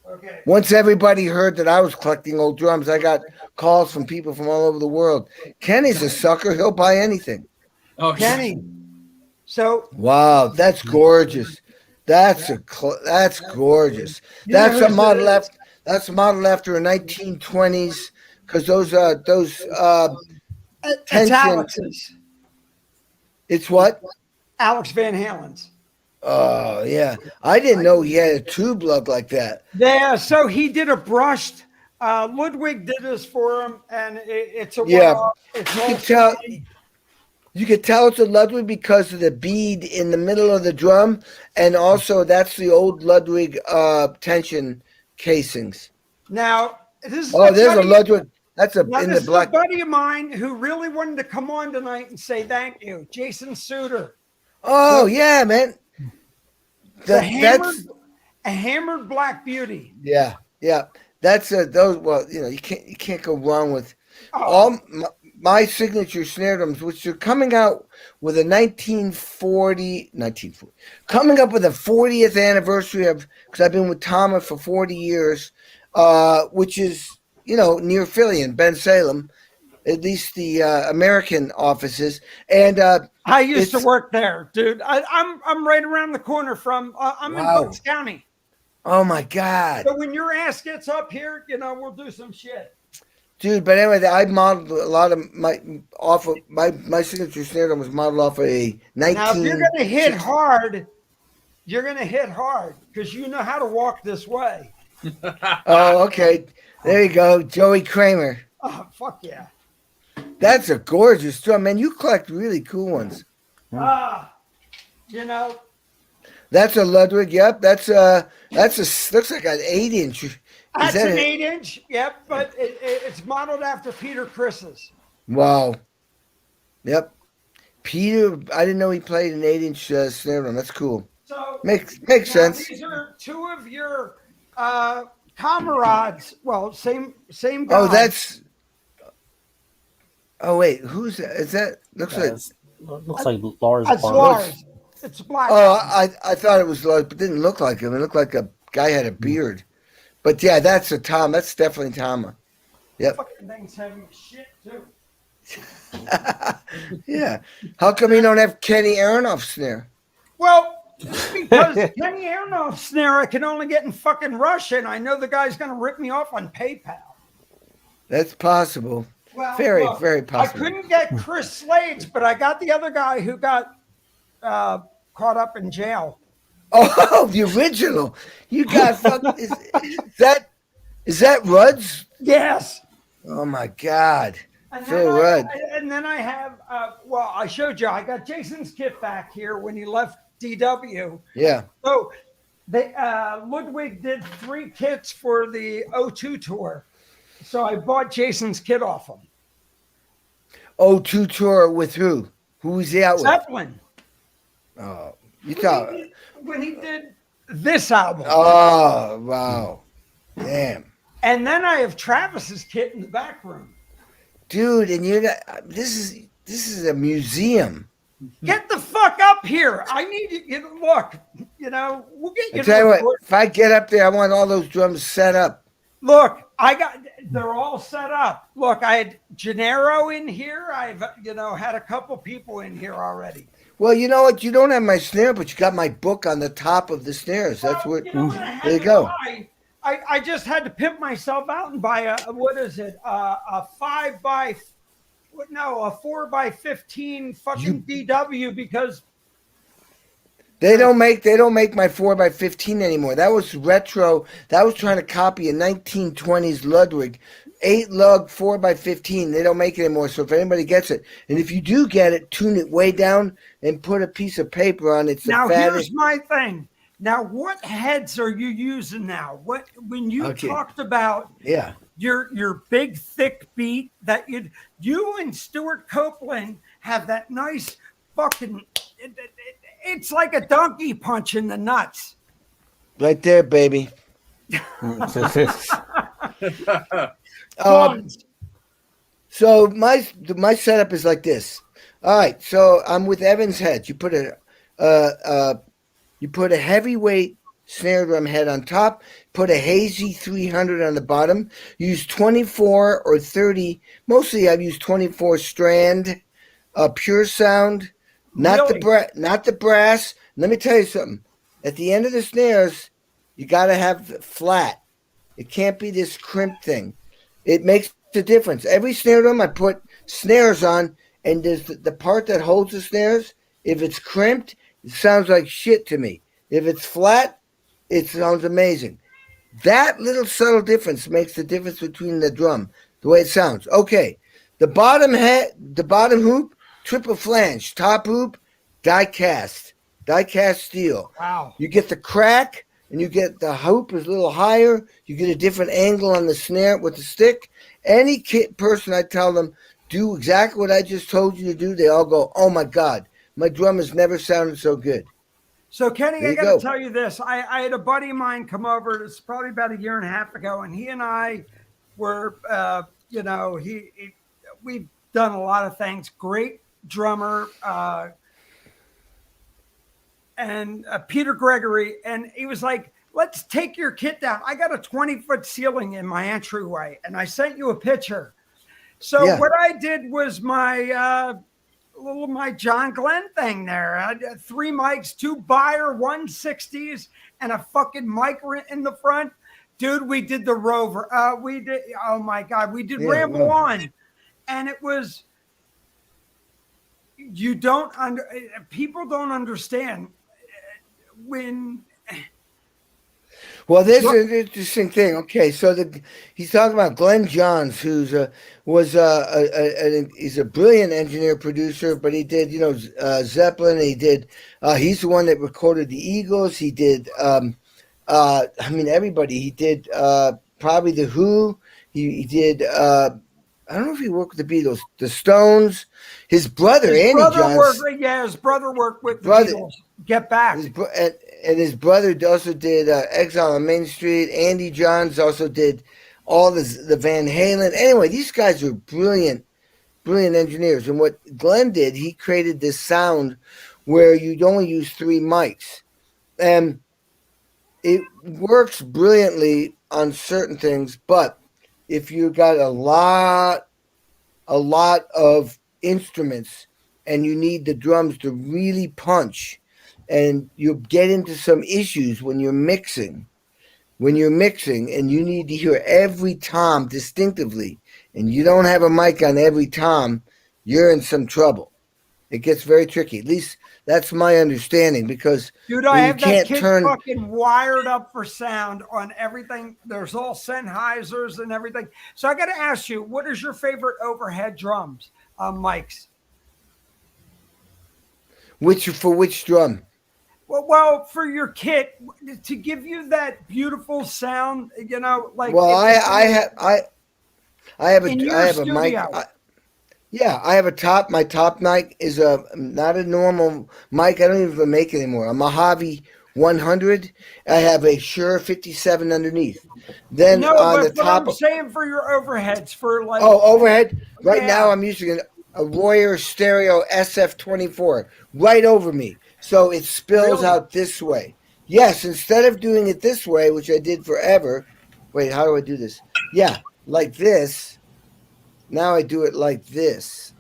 Okay. Once everybody heard that I was collecting old drums, I got calls from people from all over the world. Kenny's a sucker. He'll buy anything. Oh, Kenny. So Wow, that's gorgeous. That's gorgeous. You know That's a who's model it is? That's a model after a 1920s because those it's tension. Alex's. It's what? Alex Van Halen's. Oh yeah, I didn't know he had a tube lug like that. Yeah, so he did a brushed. Ludwig did this for him, and it's a Yeah. one-off. It's You all could tell. You could tell it's a Ludwig because of the bead in the middle of the drum, and also that's the old Ludwig tension casings. Now this is Oh, there's a Ludwig. That's Now, in this the black. is a buddy of mine who really wanted to come on tonight and say thank you, Jason Suter. Oh yeah, man. A That's hammered Black Beauty. yeah. That's those. Well, you can't go wrong with Oh, all my signature snare drums, which are coming out with a 1940, coming up with a 40th anniversary of, because I've been with Tama for 40 years, which is, near Philly in Ben Salem. at least the American offices. And I used to it's work there, dude. I'm right around the corner from. I'm in Wow. Bucks County. oh my god, So when your ass gets up here, we'll do some shit. dude. But anyway, I modeled a lot of my signature snare drum was modeled off of a Now, if you're 19. gonna hit hard, you're gonna hit hard because you know how to walk this way. Oh, okay. There you go, Joey Kramer. Oh, fuck yeah. That's a gorgeous drum, man. You collect really cool ones. You know, That's a Ludwig. Yep, that's a looks like an 8-inch. that's that an it? 8-inch. Yep, but it's modeled after Peter Chris's. Wow. Yep. Peter, I didn't know he played an 8-inch snare drum. That's cool. So Makes now sense. these are two of your comrades. Well, same guy. Oh, that's. Oh wait, who's that? Is that looks like? Looks like Lars. That's Barnes. Lars. It's black. Oh, I thought it was like, but it didn't look like him. It looked like a guy had a beard. But yeah, that's a Tom. That's definitely Tama. Yep. Fucking thing's heavy as shit too. Yeah. How come you don't have Kenny Aronoff snare? Well, because Kenny Aronoff's snare I can only get in fucking Russia, and I know the guy's gonna rip me off on PayPal. That's possible. Well, Very, look, very I possible. couldn't get Chris Slade's, but I got the other guy who got caught up in jail. Oh, the original. You got fuck. Is that Rudd's? Yes. Oh my God. And Phil then, Rudd. and then I have, I showed you, I got Jason's kit back here when he left DW. Yeah. So they, Ludwig did 3 kits for the O2 tour. So I bought Jason's kit off him. O2 tour with who? Who was he out with? Zeppelin. Oh, you thought. When he did this album. Oh, wow. Damn. And then I have Travis's kit in the back room. Dude, and you're not, this is a museum. Get the fuck up here. I need you. Look, we'll get you. I tell you to what, if I get up there, I want all those drums set up. Look, they're all set up. Look, I had Gennaro in here. I've, had a couple people in here already. Well, you know what? You don't have my snare, but you got my book on the top of the snares. That's what. There you go. I just had to pimp myself out and buy a 4x15 fucking DW because they don't make my 4x15 anymore. That was retro. That was trying to copy a 1920s Ludwig 8-lug 4x15. They don't make it anymore. So if anybody gets it, and if you do get it, tune it way down and put a piece of paper on it. It's now the fattest. here's my thing. Now, what heads are you using now? When you talked about your big thick beat that you and Stuart Copeland have that nice fucking it's like a donkey punch in the nuts. Right there, baby. So my setup is like this. All right, so I'm with Evan's head. You put a heavyweight snare drum head on top, put a hazy 300 on the bottom, use 24 or 30, mostly I've used 24 strand, pure sound, not the brass. Let me tell you something. At the end of the snares, you got to have flat. It can't be this crimp thing. It makes a difference. Every snare drum I put snares on, and there's the part that holds the snares. If it's crimped, it sounds like shit to me. If it's flat, it sounds amazing. That little subtle difference makes the difference between the drum, the way it sounds. Okay, the bottom hoop, triple flange, top hoop, die cast steel. Wow. You get the crack, and you get the hoop is a little higher. You get a different angle on the snare with the stick. Any person I tell them, do exactly what I just told you to do, they all go, oh my God, my drum has never sounded so good. So, Kenny, I got to tell you this. I had a buddy of mine come over. It's probably about a year and a half ago, and he and I were, we've done a lot of things. Great drummer, and Peter Gregory, and he was like, let's take your kit down. I got a 20-foot ceiling in my entryway, and I sent you a picture. So Yeah. what I did was my John Glenn thing there. I had 3 mics, 2 Beyer 160s, and a fucking mic in the front. Dude, we did the Rover. We did. Oh my God, we did Yeah, Ramble wow. On, and it was. You don't under people don't understand when. Well, this is an interesting thing. Okay, so he's talking about Glenn Johns, who's he's a brilliant engineer producer, but he did Zeppelin. He did he's the one that recorded the Eagles. He did I mean everybody. He did probably the Who. He did I don't know if he worked with the Beatles, the Stones. His brother Andy Johns. His brother worked with the Brother- Beatles. Get Back. And his brother also did Exile on Main Street. Andy Johns also did all the Van Halen. Anyway, these guys were brilliant engineers. And what Glenn did, he created this sound where you'd only use 3 mics. And it works brilliantly on certain things, but if you got a lot of instruments and you need the drums to really punch, and you get into some issues when you're mixing and you need to hear every tom distinctively, and you don't have a mic on every tom, you're in some trouble. It gets very tricky. At least that's my understanding, because Dude, I have that kid turn. fucking wired up for sound on everything. There's all Sennheisers and everything. So I got to ask you, what is your favorite overhead drums, mics? For which drum? Well, for your kit to give you that beautiful sound, like. Well, I have a studio. mic. I have a top. My top mic is not a normal mic. I don't even make it anymore. A Mojave 100. I have a Shure 57 underneath. Then on the top. I'm saying for your overheads, for like. Oh, overhead. Right Yeah. now, I'm using a Royer Stereo SF24 right over me, so it spills Really? out this way. Yes, instead of doing it this way, which I did forever. Wait, how do I do this? Yeah, like this. Now I do it like this.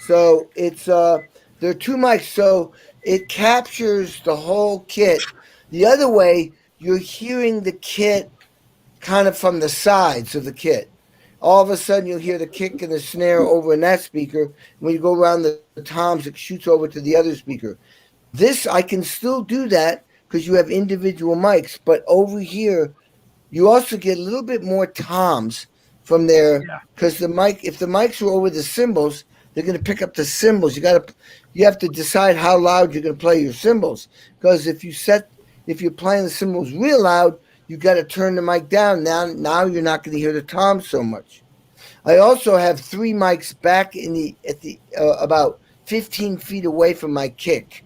So it's there are 2 mics, so it captures the whole kit. The other way, you're hearing the kit kind of from the sides of the kit. All of a sudden, you'll hear the kick and the snare over in that speaker. When you go around the toms, it shoots over to the other speaker. This, I can still do that because you have individual mics. But over here, you also get a little bit more toms from there, because if the mics are over the cymbals, they're going to pick up the cymbals. You have to decide how loud you're going to play your cymbals, because if you're playing the cymbals real loud, you got to turn the mic down. Now you're not going to hear the toms so much. I also have 3 mics back at the about 15 feet away from my kick.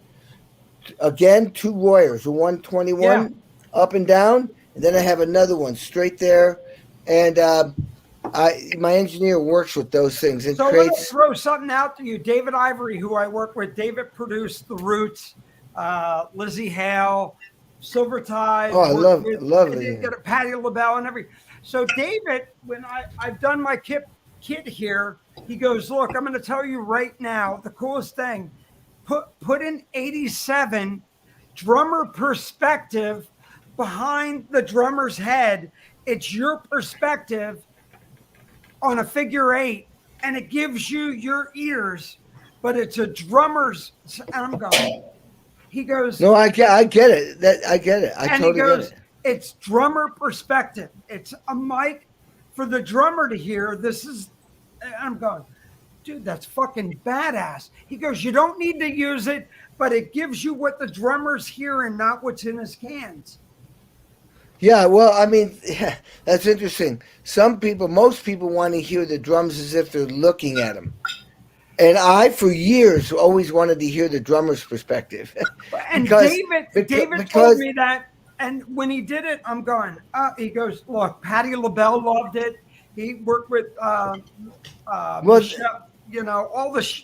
Again, 2 Royers, a 121 up and down, and then I have another one straight there, and my engineer works with those things and So I'm creates. going to throw something out to you. David Ivory, who I work with, David produced The Roots, Lizzie Hale, Silvertide. Oh, I love Lizzie. Patti LaBelle and everything. So David, when I've done my kit here, he goes, look, I'm going to tell you right now, the coolest thing, put an 87 drummer perspective behind the drummer's head. It's your perspective on a figure 8, and it gives you your ears, but it's a drummer's. And I'm going. He goes. No, I get it. I get it. I totally get it. It's drummer perspective. It's a mic for the drummer to hear. This is. And I'm going, dude, that's fucking badass. He goes, you don't need to use it, but it gives you what the drummer's hearing, not what's in his cans. Yeah, well, I mean, that's interesting. Most people want to hear the drums as if they're looking at them. And I, for years, always wanted to hear the drummer's perspective. And David told me that, and when he did it, I'm going, he goes, look, Patti LaBelle loved it. He worked with, Michelle, all the,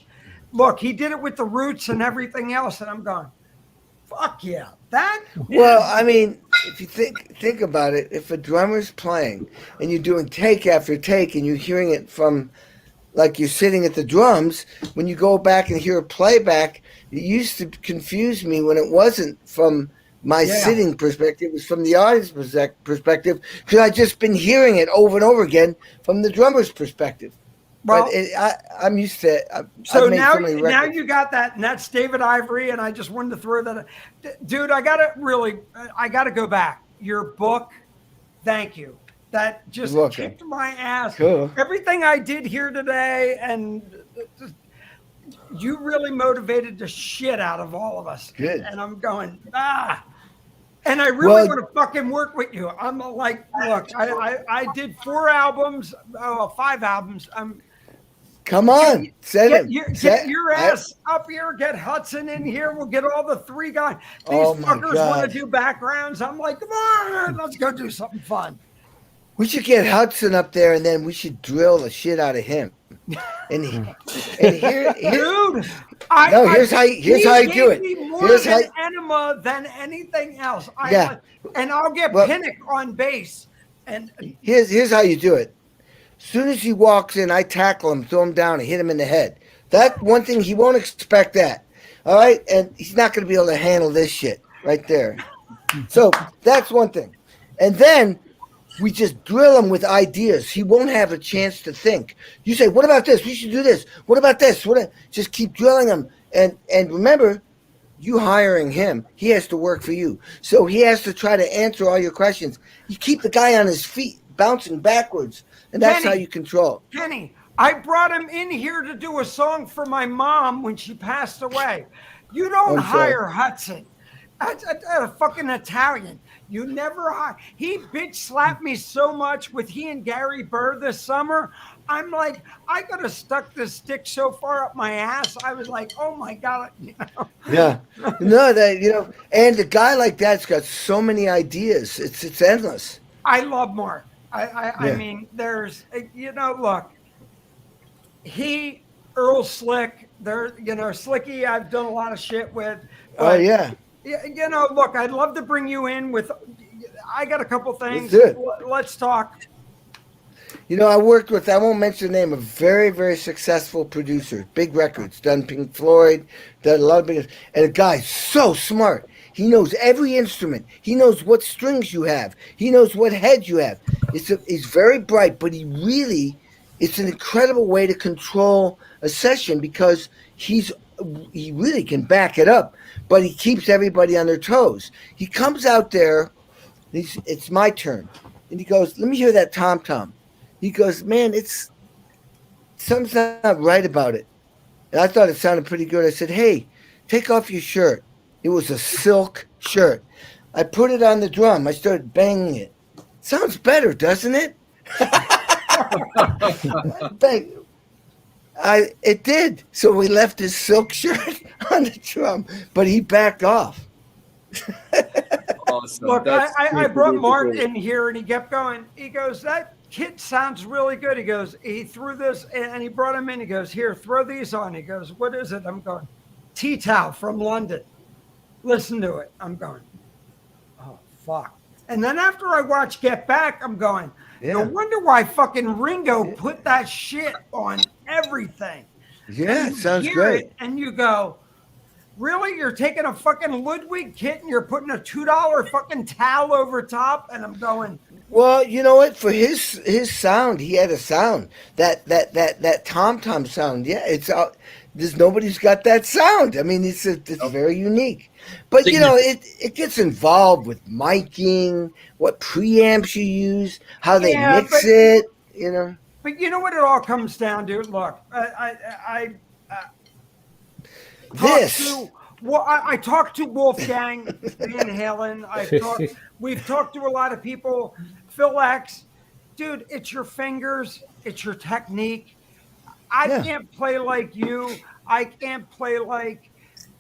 look, he did it with the Roots and everything else. And I'm going, fuck yeah. Well, I mean, if you think about it, if a drummer's playing and you're doing take after take and you're hearing it from like you're sitting at the drums, when you go back and hear a playback, it used to confuse me when it wasn't from my sitting perspective, it was from the audience perspective, because I've just been hearing it over and over again from the drummer's perspective. Well, but I'm used to it. So I've made now, so many now records. you got that, and that's David Ivory, and I just wanted to throw that. Dude, I gotta go back. Your book, thank you. That just kicked my ass. Cool. Everything I did here today, and you really motivated the shit out of all of us. Good. And I'm going, and I really want to fucking work with you. I'm like, look, I did 4 albums, 5 albums. Come on, get your ass up here. Get Hudson in here. We'll get all the 3 guys. These fuckers want to do backgrounds. I'm like, come on, let's go do something fun. We should get Hudson up there, and then we should drill the shit out of him. And here, dude, here's how you do it. More here's than enema than anything else. And I'll get Pinnock on bass. And here's how you do it. As soon as he walks in, I tackle him, throw him down, and hit him in the head. That one thing, he won't expect that. All right? And he's not going to be able to handle this shit right there. So that's one thing. And then we just drill him with ideas. He won't have a chance to think. You say, what about this? We should do this. What about this? Just keep drilling him. And remember, you hiring him, he has to work for you. So he has to try to answer all your questions. You keep the guy on his feet, bouncing backwards. And that's how you control. Kenny, I brought him in here to do a song for my mom when she passed away. You don't hire Hudson. A fucking Italian. You never hire. He bitch slapped me so much with he and Gary Burr this summer. I'm like, I could have stuck this stick so far up my ass. I was like, oh my God. Yeah. No, and a guy like that's got so many ideas. It's endless. I love Mark. I mean, there's, look, Earl Slick, Slicky, I've done a lot of shit with. Oh, yeah. Look, I'd love to bring you in with, I got a couple things. Let's talk. I worked with, I won't mention the name, a very, very successful producer, big records, done Pink Floyd, done a lot of big, and a guy so smart. He knows every instrument. He knows what strings you have. He knows what head you have. He's very bright, but it's an incredible way to control a session because he really can back it up, but he keeps everybody on their toes. He comes out there, it's my turn, and he goes, let me hear that tom-tom. He goes, man, something's not right about it. And I thought it sounded pretty good. I said, hey, take off your shirt. It was a silk shirt. I put it on the drum. I started banging it. Sounds better, doesn't it? It did. So we left his silk shirt on the drum, but he backed off. Awesome. Look, I brought Mark in here, and he kept going. He goes, that kid sounds really good. He goes, he threw this, and he brought him in. He goes, here, throw these on. He goes, what is it? I'm going, Tea Towel from London. Listen to it. I'm going, oh, fuck. And then after I watch Get Back, I'm going, no wonder why fucking Ringo put that shit on everything. Yeah, it sounds great. And you go, really? You're taking a fucking Ludwig kit and you're putting a $2 fucking towel over top? And I'm going, well, you know what? For his sound, he had a sound. That tom-tom sound. Yeah, there's nobody's got that sound. I mean, it's very unique. But it gets involved with miking, what preamps you use, how they mix it. But you know what it all comes down to? Look, I talked to Wolfgang Van Halen. We've talked to a lot of people. Phil X, dude, it's your fingers, it's your technique. I can't play like you. I can't play like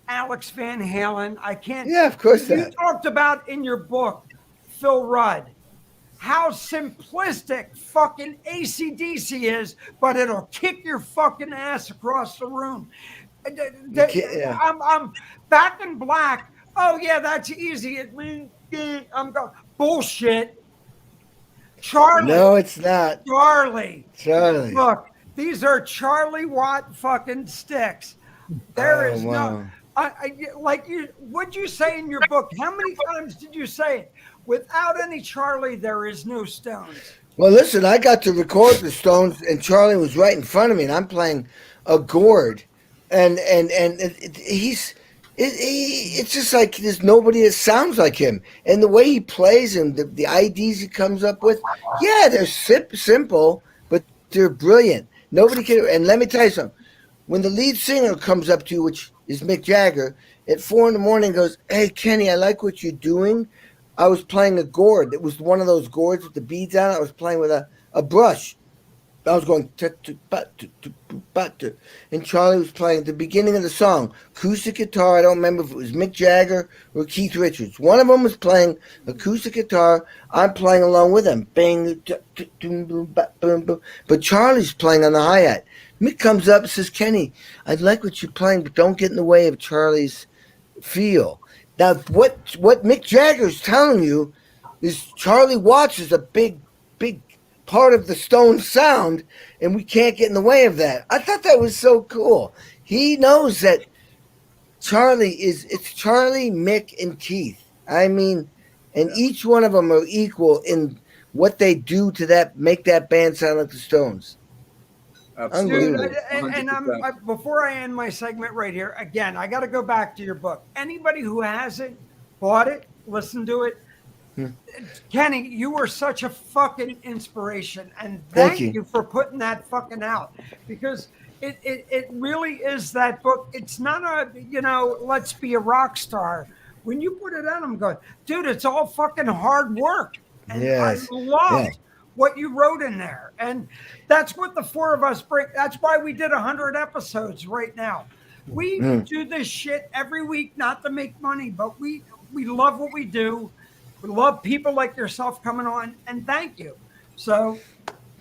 Alex Van Halen. I can't. Yeah, of course. You talked about in your book, Phil Rudd, how simplistic fucking AC/DC is, but it'll kick your fucking ass across the room. I'm Back in Black Oh yeah, that's easy. I'm going bullshit. Charlie, No, it's not. Charlie. Charlie. Look, these are Charlie Watt fucking sticks. There Oh, is no. wow. Like you. What'd you say in your book? How many times did you say it? Without any Charlie, there is no Stones. Well, listen, I got to record the Stones, and Charlie was right in front of me, and I'm playing a gourd, and it's just like there's nobody that sounds like him, and the way he plays and the IDs he comes up with, yeah, they're simple, but they're brilliant. Nobody can. And let me tell you something: when the lead singer comes up to you, which is Mick Jagger, at 4 a.m, goes, "Hey, Kenny, I like what you're doing." I was playing a gourd. It was one of those gourds with the beads on it. I was playing with a brush. I was going, and Charlie was playing the beginning of the song, acoustic guitar. I don't remember if it was Mick Jagger or Keith Richards. One of them was playing acoustic guitar. I'm playing along with him. Bang, but Charlie's playing on the hi-hat. Mick comes up and says, "Kenny, I like what you're playing, but don't get in the way of Charlie's feel." Now, what Mick Jagger's telling you is Charlie Watts is a big part of the Stones sound, and we can't get in the way of that. I thought that was so cool. He knows that it's Charlie, Mick, and Keith. I mean, and each one of them are equal in what they do to make that band sound like the Stones. Absolutely. Dude, and before I end my segment right here, again, I got to go back to your book. Anybody who hasn't bought it, listen to it. Kenny, you were such a fucking inspiration, and thank you for putting that fucking out, because it really is that book. It's not let's be a rock star. When you put it out, I'm going, dude, it's all fucking hard work, and yes. I loved what you wrote in there. And that's what the four of us bring. That's why we did 100 episodes right now. We do this shit every week, not to make money, but we love what we do. We love people like yourself coming on, and thank you. So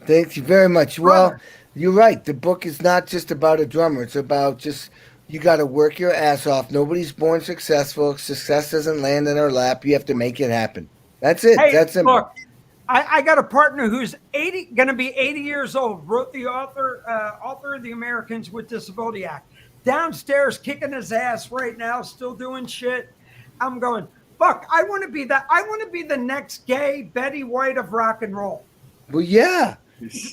thank you very much. Well, you're right. The book is not just about a drummer. It's about just, you got to work your ass off. Nobody's born successful. Success doesn't land in our lap. You have to make it happen. That's it. Hey, that's simple. Look, I got a partner who's going to be 80 years old, wrote the author of the Americans with Disability Act. Downstairs kicking his ass right now, still doing shit. I'm going, fuck, I want to be that. I want to be the next gay Betty White of rock and roll. Well, yeah.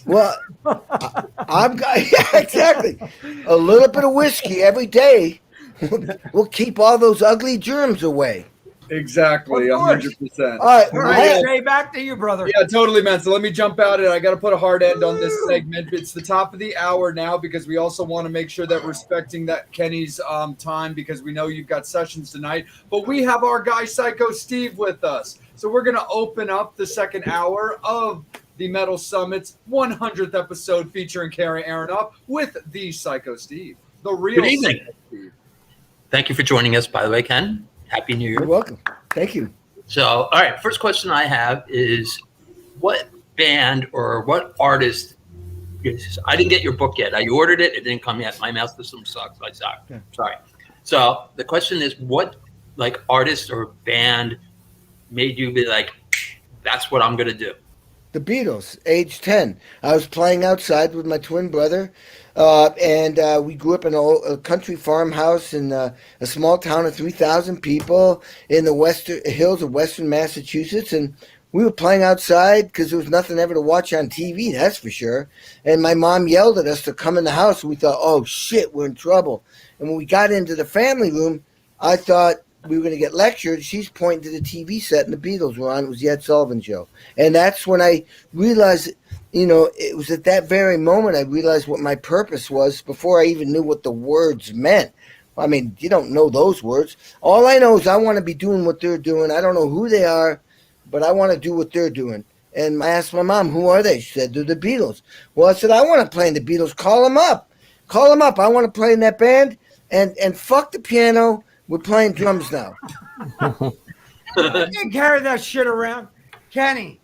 Well, yeah, exactly. A little bit of whiskey every day will keep all those ugly germs away. Exactly, 100%. All right, Jay, back to you, brother. Yeah, totally, man. So let me jump out, and I got to put a hard end on this segment. It's the top of the hour now, because we also want to make sure that we're respecting that Kenny's time, because we know you've got sessions tonight. But we have our guy Psycho Steve with us, so we're gonna open up the second hour of the Metal Summit's 100th episode, featuring Carrie Aronoff with the Psycho Steve, the real. Good evening. Steve. Thank you for joining us, by the way, Ken. Happy New Year. You're welcome. Thank you. So, all right, first question I have is, what band or what artist? I didn't get your book yet. I ordered it. It didn't come yet. My mail system sucks. I suck. Yeah. Sorry. So the question is, what artist or band made you be like, that's what I'm going to do? The Beatles, age 10. I was playing outside with my twin brother, and we grew up in a country farmhouse in a small town of 3,000 people in the hills of western Massachusetts, and we were playing outside because there was nothing ever to watch on TV, that's for sure. And my mom yelled at us to come in the house, and we thought, oh, shit, we're in trouble. And when we got into the family room, I thought we were going to get lectured. She's pointing to the TV set, and the Beatles were on. It was the Ed Sullivan Show. And that's when I realized, it was at that very moment I realized what my purpose was before I even knew what the words meant. I mean, you don't know those words. All I know is I want to be doing what they're doing. I don't know who they are, but I want to do what they're doing. And I asked my mom, who are they? She said, they're the Beatles. Well, I said, I want to play in the Beatles. Call them up. Call them up. I want to play in that band. And fuck the piano. We're playing drums now. You can carry that shit around. Kenny.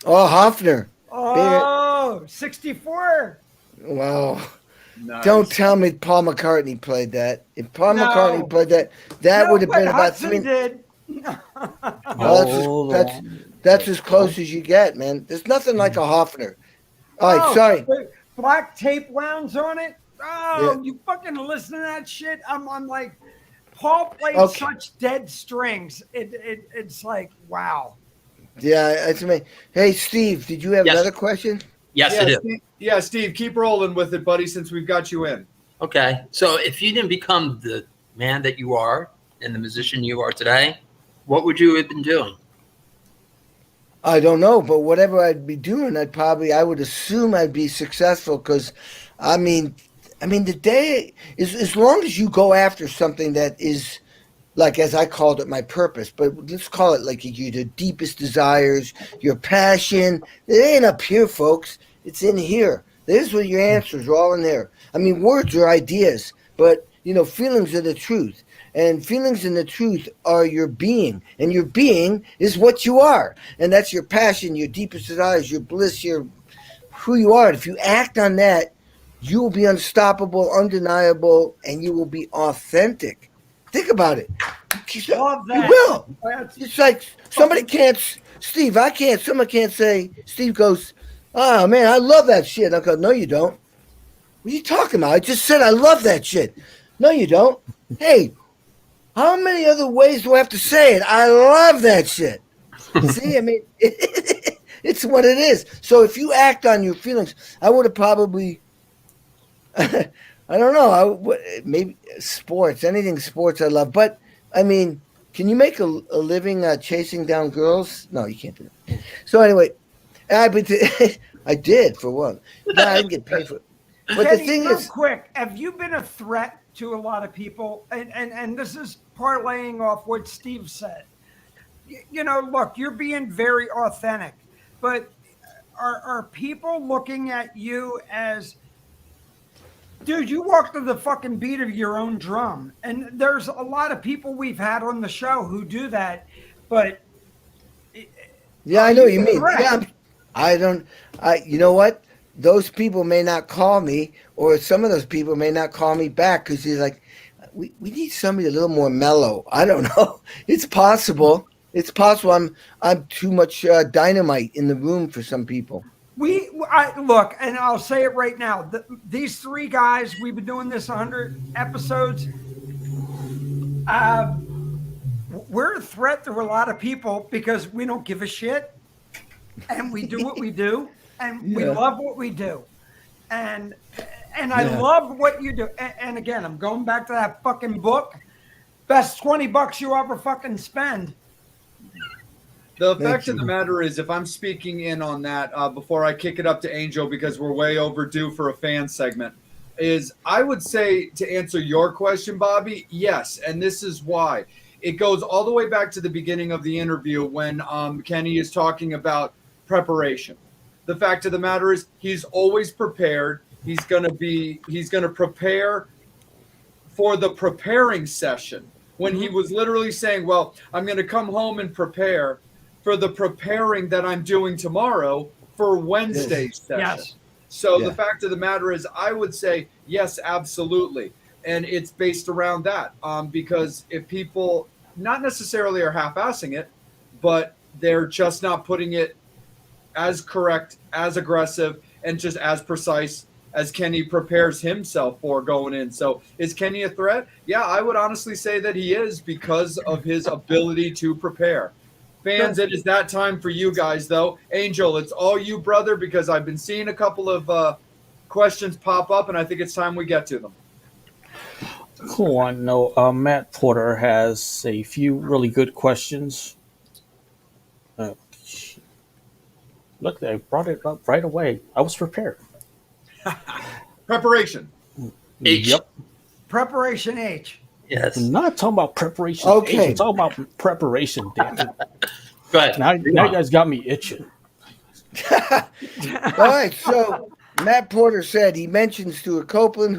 Oh, Hoffner. Oh, 64. Well, Nice. Don't tell me Paul McCartney played that. If Paul No. McCartney played that, that No, would have but been about Hudson 3. did. Well, that's as close as you get, man. There's nothing like a Hoffner. All right, sorry. With black tape wounds on it. Oh, Yeah. you fucking listen to that shit. I'm like, Paul played Okay. such dead strings. It's like, wow. Yeah, it's me. Hey, Steve, did you have Yes. another question? Yes, yeah, it is. Steve, keep rolling with it, buddy, since we've got you in. Okay. So if you didn't become the man that you are and the musician you are today, what would you have been doing? I don't know, but whatever I'd be doing, I would assume I'd be successful because, I mean, the day is as long as you go after something that is, like as I called it, my purpose. But let's call it like your deepest desires, your passion. It ain't up here, folks. It's in here. There's where your answers are all in there. I mean, words are ideas, but feelings are the truth. And feelings and the truth are your being. And your being is what you are. And that's your passion, your deepest desires, your bliss, who you are. If you act on that, you will be unstoppable, undeniable, and you will be authentic. Think about it. Love You that. will. That's- It's like somebody can't, Steve, someone can't say, Steve goes, oh man, I love that shit. I go, no, you don't. What are you talking about? I just said I love that shit. No, you don't. Hey, how many other ways do I have to say it? I love that shit. See, I mean, it's what it is. So if you act on your feelings, I would have probably, I don't know, maybe sports, anything sports I love. But, I mean, can you make a living chasing down girls? No, you can't do that. So anyway, I did for one. No, I didn't get paid for it. But Kenny, the thing real is, quick, have you been a threat to a lot of people? And this is parlaying off what Steve said. Look, you're being very authentic, but are people looking at you as, dude, you walk to the fucking beat of your own drum? And there's a lot of people we've had on the show who do that, but yeah, I know what you mean. Correct. Yeah, you know what? Those people may not call me, or some of those people may not call me back because he's like, we need somebody a little more mellow. I don't know. It's possible. It's possible. I'm too much dynamite in the room for some people. Look, and I'll say it right now. These three guys, we've been doing this 100 episodes. We're a threat to a lot of people because we don't give a shit, and we do what we do, and we love what we do, and I love what you do. And again, I'm going back to that fucking book. Best $20 you ever fucking spend. The fact of the matter is, if I'm speaking in on that before I kick it up to Angel, because we're way overdue for a fan segment, is I would say, to answer your question, Bobby, yes, and this is why. It goes all the way back to the beginning of the interview when Kenny is talking about preparation. The fact of the matter is, he's always prepared. He's going to prepare for the preparing session, when he was literally saying, well, I'm going to come home and prepare for the preparing that I'm doing tomorrow for Wednesday's session. Yes. So the fact of the matter is, I would say, yes, absolutely. And it's based around that, because if people not necessarily are half-assing it, but they're just not putting it as correct, as aggressive, and just as precise as Kenny prepares himself for going in. So is Kenny a threat? Yeah, I would honestly say that he is, because of his ability to prepare. Fans, it is that time for you guys, though. Angel, it's all you, brother, because I've been seeing a couple of questions pop up, and I think it's time we get to them. Cool. I know Matt Porter has a few really good questions. Look, they brought it up right away. I was prepared. Preparation. H. Yep. Preparation H. Yes. I'm not talking about preparation. Okay. I'm talking about preparation, damn it. Go ahead. Now you guys got me itching. All right, so Matt Porter said he mentions Stuart Copeland,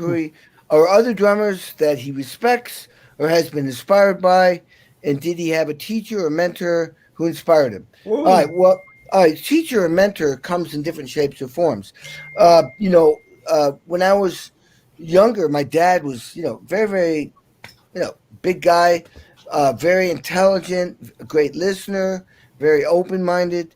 or other drummers that he respects or has been inspired by, and did he have a teacher or mentor who inspired him? Ooh. All right, teacher or mentor comes in different shapes or forms. When I was younger, my dad was, very, very, big guy, very intelligent, a great listener, very open-minded,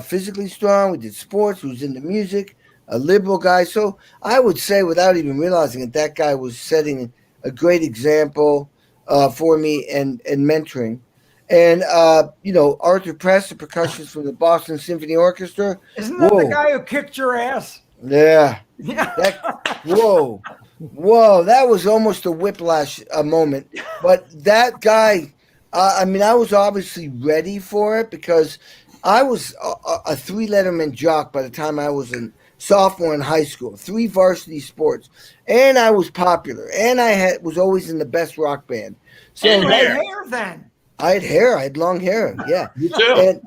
physically strong. We did sports. He was into music, a liberal guy. So I would say, without even realizing it, that guy was setting a great example for me and mentoring. And Arthur Press, the percussionist from the Boston Symphony Orchestra. Isn't that the guy who kicked your ass? Yeah. Yeah. Whoa, that was almost a whiplash moment. But that guy, I was obviously ready for it because I was a three Letterman jock by the time I was a sophomore in high school, 3 varsity sports, and I was popular, and I was always in the best rock band. So And You had hair. hair then. I had hair, I had long hair, yeah. You too. And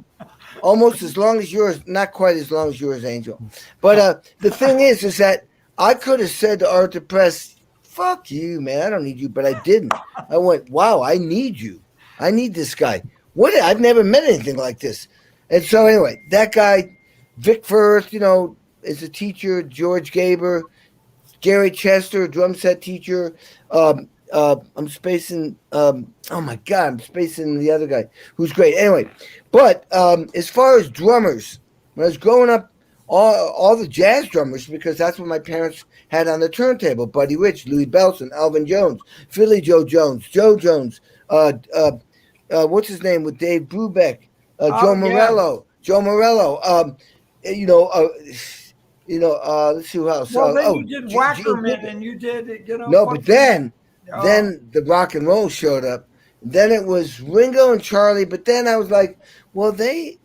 almost as long as yours, not quite as long as yours, Angel. But the thing is that I could have said to Arthur Press, fuck you, man, I don't need you, but I didn't. I went, wow, I need you. I need this guy. I've never met anything like this. And so anyway, that guy, Vic Firth, is a teacher, George Gaber, Gary Chester, drum set teacher. I'm spacing, I'm spacing the other guy who's great. Anyway, but as far as drummers, when I was growing up, all the jazz drummers, because that's what my parents had on the turntable: Buddy Rich, Louis Bellson, Alvin Jones, Philly Joe Jones, Joe Jones, what's his name with Dave Brubeck, Joe Morello, let's see who else. Well, then you did Gene Wackerman, Pickett. and you did, No, but then Oh. the rock and roll showed up. Then it was Ringo and Charlie. But then I was like, well, they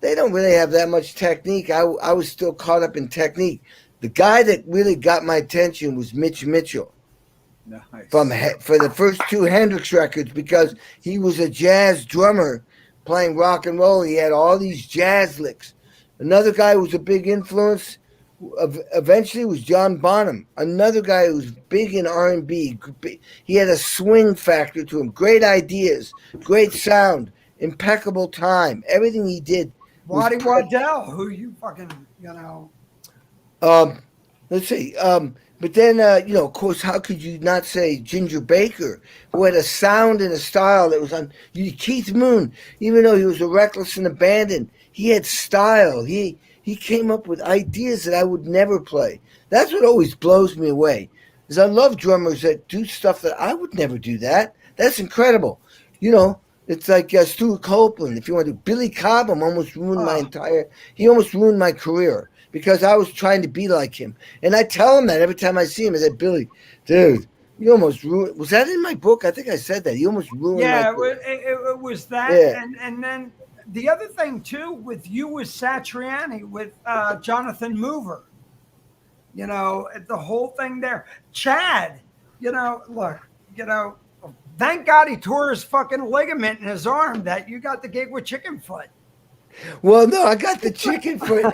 don't really have that much technique. I was still caught up in technique. The guy that really got my attention was Mitch Mitchell Nice. for the first 2 Hendrix records, because he was a jazz drummer playing rock and roll. He had all these jazz licks. Another guy who was a big influence eventually was John Bonham, another guy who was big in R&B. He had a swing factor to him, great ideas, great sound, impeccable time. Everything he did. Waddy Waddell, who you fucking, Let's see. But then, of course, how could you not say Ginger Baker, who had a sound and a style that was on Keith Moon, even though he was a reckless and abandoned, he had style. He came up with ideas that I would never play. That's what always blows me away, is I love drummers that do stuff that I would never do that. That's incredible. It's like Stuart Copeland. If you want to, Billy Cobham almost ruined he almost ruined my career because I was trying to be like him. And I tell him that every time I see him. I said, Billy, dude, you almost ruined. Was that in my book? I think I said that. You almost ruined my career. It was that. Yeah. And then the other thing, too, with you was Satriani with Jonathan Mover. The whole thing there. Chad, look, thank God he tore his fucking ligament in his arm that you got the gig with Chickenfoot. Well, no, I got the chicken foot.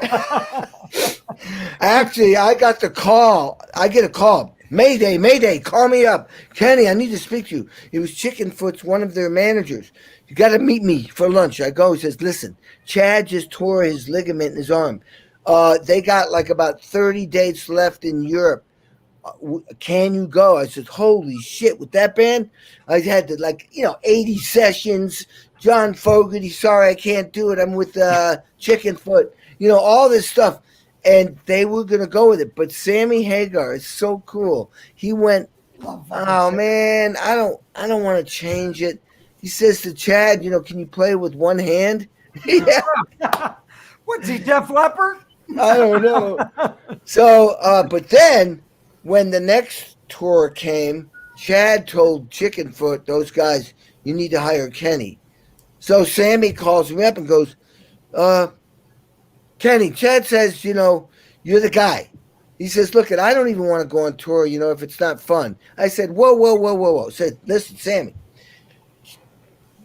Actually, I got the call. I get a call. Mayday, call me up. Kenny, I need to speak to you. It was Chickenfoot's one of their managers. You got to meet me for lunch. I go. He says, listen, Chad just tore his ligament in his arm. They got like about 30 dates left in Europe. Can you go? I said, holy shit, with that band? I had to 80 sessions. John Fogerty, sorry, I can't do it. I'm with Chickenfoot. All this stuff. And they were going to go with it. But Sammy Hagar is so cool. He went, oh, man, I don't want to change it. He says to Chad, can you play with one hand? Yeah. What's he, Def Leppard? I don't know. So, but then when the next tour came, Chad told Chickenfoot, those guys, you need to hire Kenny. So Sammy calls me up and goes, Kenny, Chad says, you're the guy. He says, look, I don't even want to go on tour, if it's not fun. I said, whoa. I said, listen, Sammy,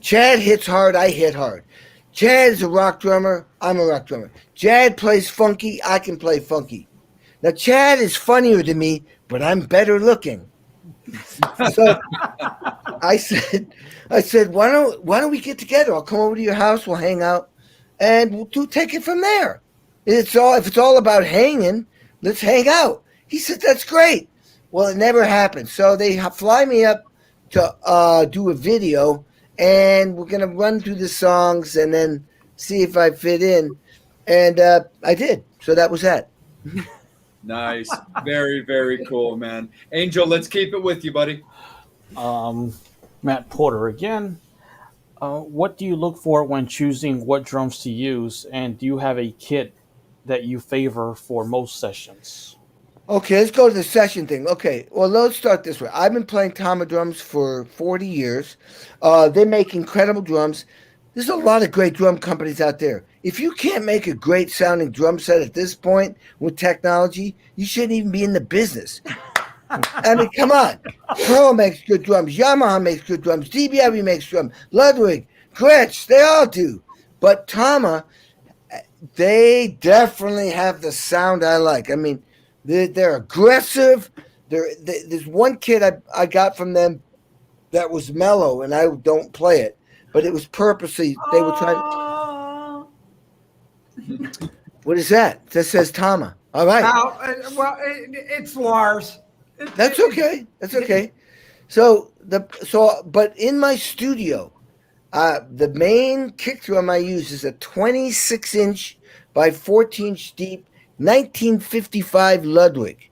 Chad hits hard, I hit hard. Chad is a rock drummer, I'm a rock drummer. Chad plays funky, I can play funky. Now, Chad is funnier to me, but I'm better looking. So I said, why don't we get together? I'll come over to your house, we'll hang out, and we'll take it from there. If it's all about hanging, let's hang out. He said, that's great. Well, it never happened. So they fly me up to do a video, and we're gonna run through the songs and then see if I fit in. And I did. So that was that. Nice. Very, very cool, man. Angel, let's keep it with you, buddy. Matt Porter again. What do you look for when choosing what drums to use, and do you have a kit that you favor for most sessions? Okay, let's go to the session thing. Okay, well, let's start this way. I've been playing Tama drums for 40 years. They make incredible drums. There's a lot of great drum companies out there. If you can't make a great sounding drum set at this point with technology, you shouldn't even be in the business. I mean, come on. Pearl makes good drums. Yamaha makes good drums. DBW makes drums. Ludwig, Gretsch, they all do. But Tama, they definitely have the sound I like. I mean, they're aggressive. There's one kit I got from them that was mellow, and I don't play it, but it was purposely they were trying. What is that? That says Tama. All right. Now, it's Lars. That's okay. That's okay. But in my studio, the main kick drum I use is a 26-inch by 14-inch deep 1955 Ludwig.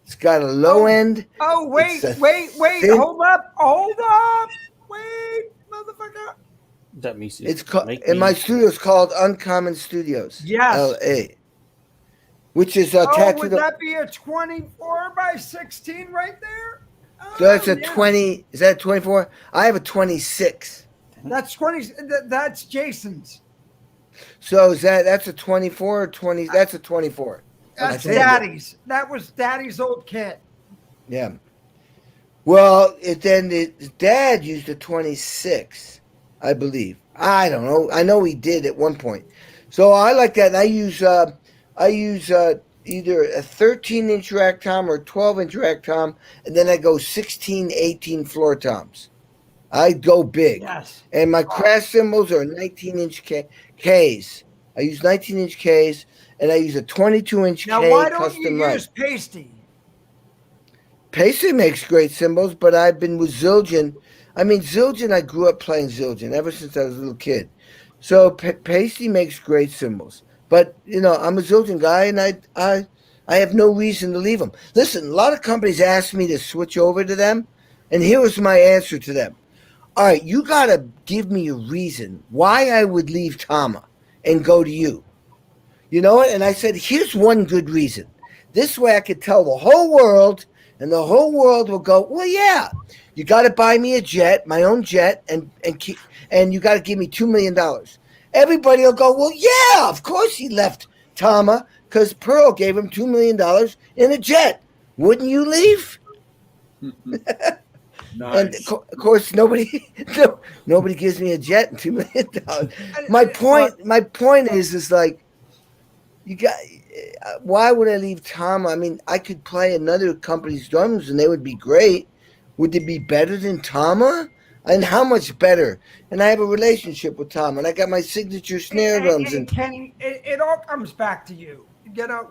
It's got a low end. Oh, wait, thin- hold up. Wait, motherfucker. That means It's called in my studio. It's called Uncommon Studios. Yes. L.A. Which is Oh, attached would to the. that be a 24 by 16 right there? Oh, So that's a yeah. 20. Is that 24? I have a 26. That's 20. That's Jason's. So is that's a 24 or 20? That's a 24. That's think. Daddy's. That was Daddy's old kit. Yeah. Well, his dad used a 26, I believe. I don't know. I know he did at one point. So I like that. And I use either a 13-inch rack tom or a 12-inch rack tom, and then I go 16, 18 floor toms. I go big. Yes. And my crash cymbals are 19-inch Ks. I use 19-inch Ks, and I use a 22-inch Now, K why don't custom you run. use pasty? Paisley makes great cymbals, but I've been with Zildjian. I mean, Zildjian, I grew up playing Zildjian ever since I was a little kid. So Paisley makes great cymbals. But, I'm a Zildjian guy, and I have no reason to leave them. Listen, a lot of companies ask me to switch over to them, and here was my answer to them. All right, you got to give me a reason why I would leave Tama and go to you. You know what? And I said, here's one good reason. This way I could tell the whole world, and the whole world will go, well, yeah, you got to buy me a jet, my own jet, and you got to give me $2 million. Everybody will go, well, yeah, of course he left Tama because Pearl gave him $2 million in a jet. Wouldn't you leave? Nice. And of course, nobody gives me a jet and $2 million. My point is like, you got. Why would I leave Tama? I mean, I could play another company's drums and they would be great. Would they be better than Tama? And how much better? And I have a relationship with Tama, and I got my signature snare drums. And Kenny, it all comes back to you.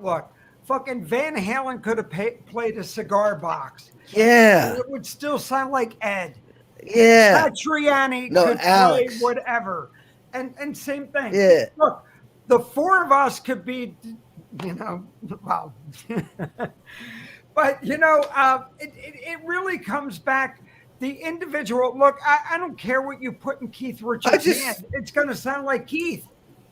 Look, fucking Van Halen could have played a cigar box. yeah, It would still sound like Ed. yeah, Satriani No, could Alex. play whatever. And same thing. yeah. Look, the four of us could be, well, but, it really comes back. The individual, look, I don't care what you put in Keith Richards' hand. It's going to sound like Keith.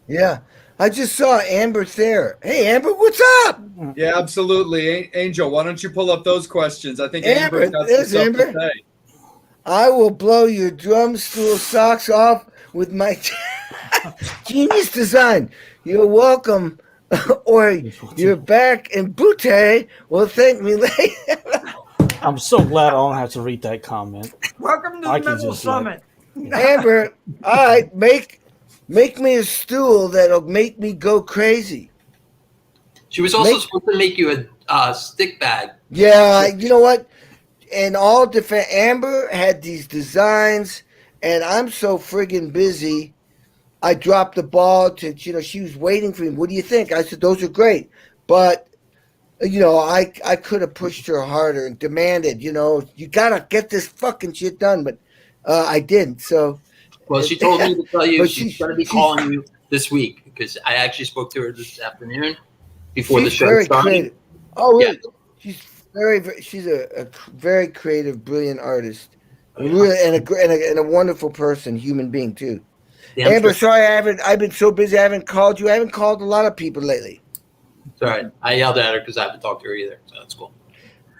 Yeah. I just saw Amber there. Hey, Amber, what's up? Yeah, absolutely. Angel, why don't you pull up those questions? I think Amber, Amber's got some there's stuff Amber. to say. I will blow your drum stool socks off with my genius design. You're welcome. Or you're back, and Butte will thank me later. I'm so glad I don't have to read that comment. Welcome to I the can Metal just Summit. Amber, all right, make me a stool that'll make me go crazy. She was also supposed to make you a stick bag. Yeah, you know what? And all different. Amber had these designs, and I'm so friggin' busy. I dropped the ball to, she was waiting for me. What do you think? I said, those are great. But I could have pushed her harder and demanded, you gotta get this fucking shit done, but I didn't. So, Well, she told me to tell you but she's going to be calling you this week because I actually spoke to her this afternoon before the she's show very started. creative. Oh, Yeah. really? She's a very creative, brilliant artist, really, and a wonderful person, human being too. Damn Amber, straight. sorry, I've been so busy, I haven't called you. I haven't called a lot of people lately. It's all right. I yelled at her because I haven't talked to her either, so that's cool.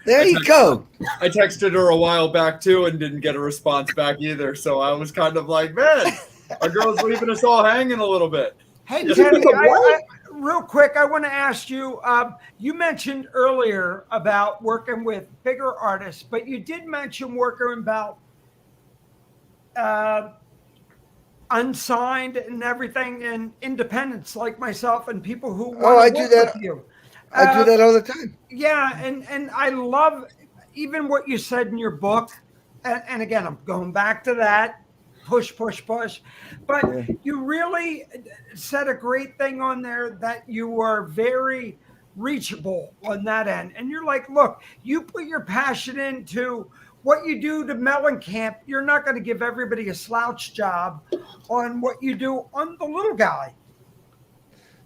There you go. I texted her a while back too and didn't get a response back either. So I was kind of like, man, our girl's leaving us all hanging a little bit. Hey, Just Kenny, like a real quick, I want to ask you. You mentioned earlier about working with bigger artists, but you did mention working about unsigned and everything, and independents like myself and people who want to work with you. I do that all the time. Yeah, and I love even what you said in your book. And again, I'm going back to that. Push, push, push. But you really said a great thing on there that you are very reachable on that end. And you're like, look, you put your passion into what you do to Mellencamp. You're not going to give everybody a slouch job on what you do on the little guy.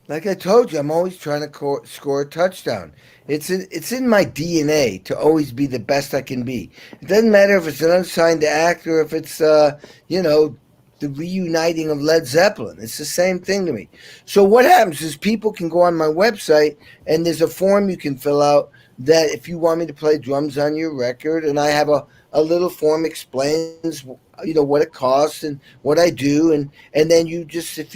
Like I told you, I'm always trying to score a touchdown. It's in my DNA to always be the best I can be. It doesn't matter if it's an unsigned act or if it's the reuniting of Led Zeppelin. It's the same thing to me. So what happens is people can go on my website and there's a form you can fill out that if you want me to play drums on your record, and I have a little form explains what it costs and what I do, and then you just if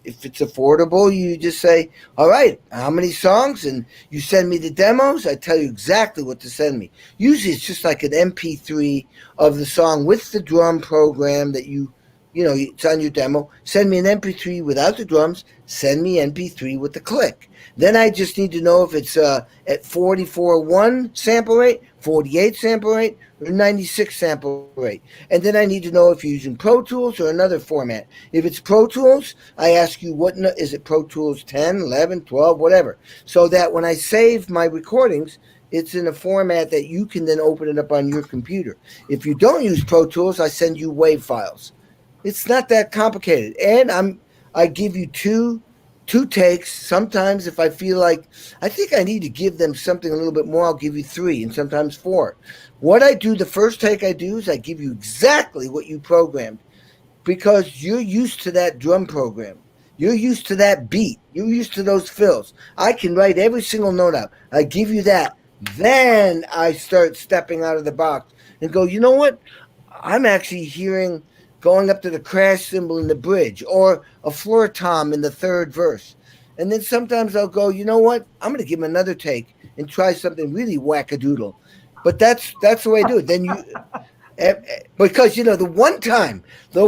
it's affordable, you just say, all right, how many songs, and you send me the demos. I tell you exactly what to send me. Usually it's just like an MP3 of the song with the drum program that it's on your demo. Send me an MP3 without the drums. Send me MP3 with the click. Then I just need to know if it's at 44.1 sample rate, 48 sample rate, or 96 sample rate. And then I need to know if you're using Pro Tools or another format. If it's Pro Tools, I ask you is it Pro Tools 10, 11, 12, whatever. So that when I save my recordings, it's in a format that you can then open it up on your computer. If you don't use Pro Tools, I send you WAV files. It's not that complicated. And I give you two takes. Sometimes if I feel like I think I need to give them something a little bit more, I'll give you 3 and sometimes 4. What I do, the first take I do is I give you exactly what you programmed because you're used to that drum program. You're used to that beat. You're used to those fills. I can write every single note out. I give you that. Then I start stepping out of the box and go, you know what? I'm actually hearing going up to the crash cymbal in the bridge or a floor tom in the third verse. And then sometimes I'll go, you know what? I'm going to give him another take and try something really wackadoodle. But that's the way I do it. Then because the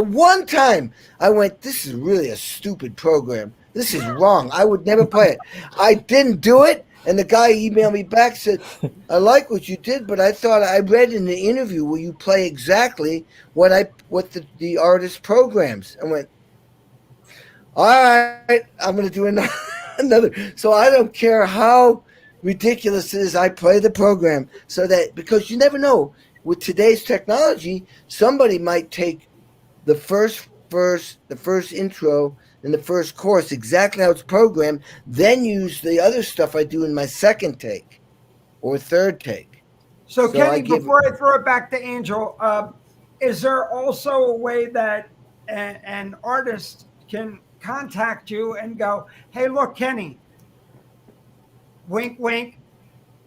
one time I went, this is really a stupid program. This is wrong. I would never play it. I didn't do it. And the guy emailed me back, said, I like what you did, but I thought I read in the interview where you play exactly what the artist programs. I went, all right, I'm going to do another. So I don't care how ridiculous it is. I play the program because you never know. With today's technology, somebody might take the first verse, the first intro, and the first chorus exactly how it's programmed, then use the other stuff I do in my second take or third take. So Kenny, before I throw it back to Angel, is there also a way that an artist can contact you and go, hey, look, Kenny, wink, wink,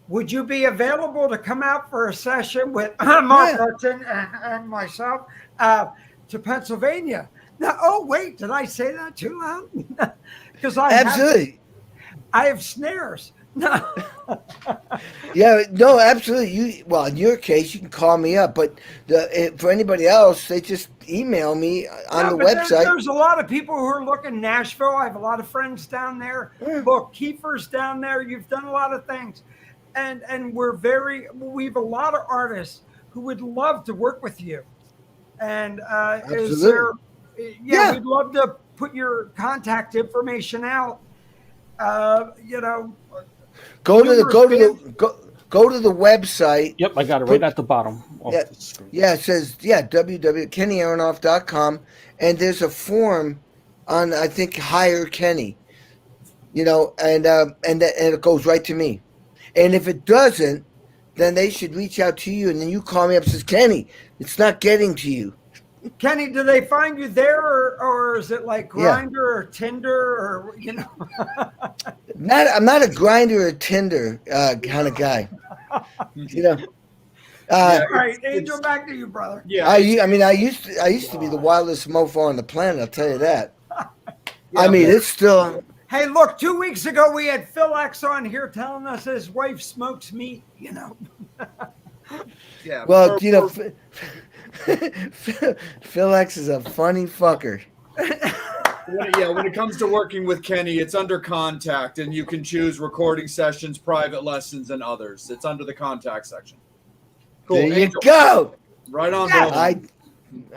would you be available to come out for a session with Mark Hudson and myself to Pennsylvania? Now, oh, wait, did I say that too loud? Because I have snares. No. Yeah, no, absolutely. In your case, you can call me up, but for anybody else, they just email me on the website. There's a lot of people who are looking Nashville. I have a lot of friends down there. Yeah. Look, Kiefer's down there. You've done a lot of things. And we have a lot of artists who would love to work with you. And is there... Yeah, we'd love to put your contact information out. Go to the website. Yep, I got it right at the bottom of Yeah, the screen. yeah, it says www.kennyaronoff.com, and there's a form on I think Hire Kenny, and it goes right to me. And if it doesn't, then they should reach out to you, and then you call me up and says, Kenny, it's not getting to you. Kenny, do they find you there, or is it like Yeah. Grindr or Tinder, or I'm not a grinder or Tinder kind of guy. All right, Angel, back to you, brother. Yeah, I used to be the wildest mofo on the planet. I'll tell you that. Yeah, It's still. Hey, look, 2 weeks ago we had Phil X on here telling us his wife smokes meat. yeah. Well, Phil X is a funny fucker. When it comes to working with Kenny, it's under contact, and you can choose recording sessions, private lessons, and others. It's under the contact section. Cool. There you Angel, go. right on. Yeah. Boom.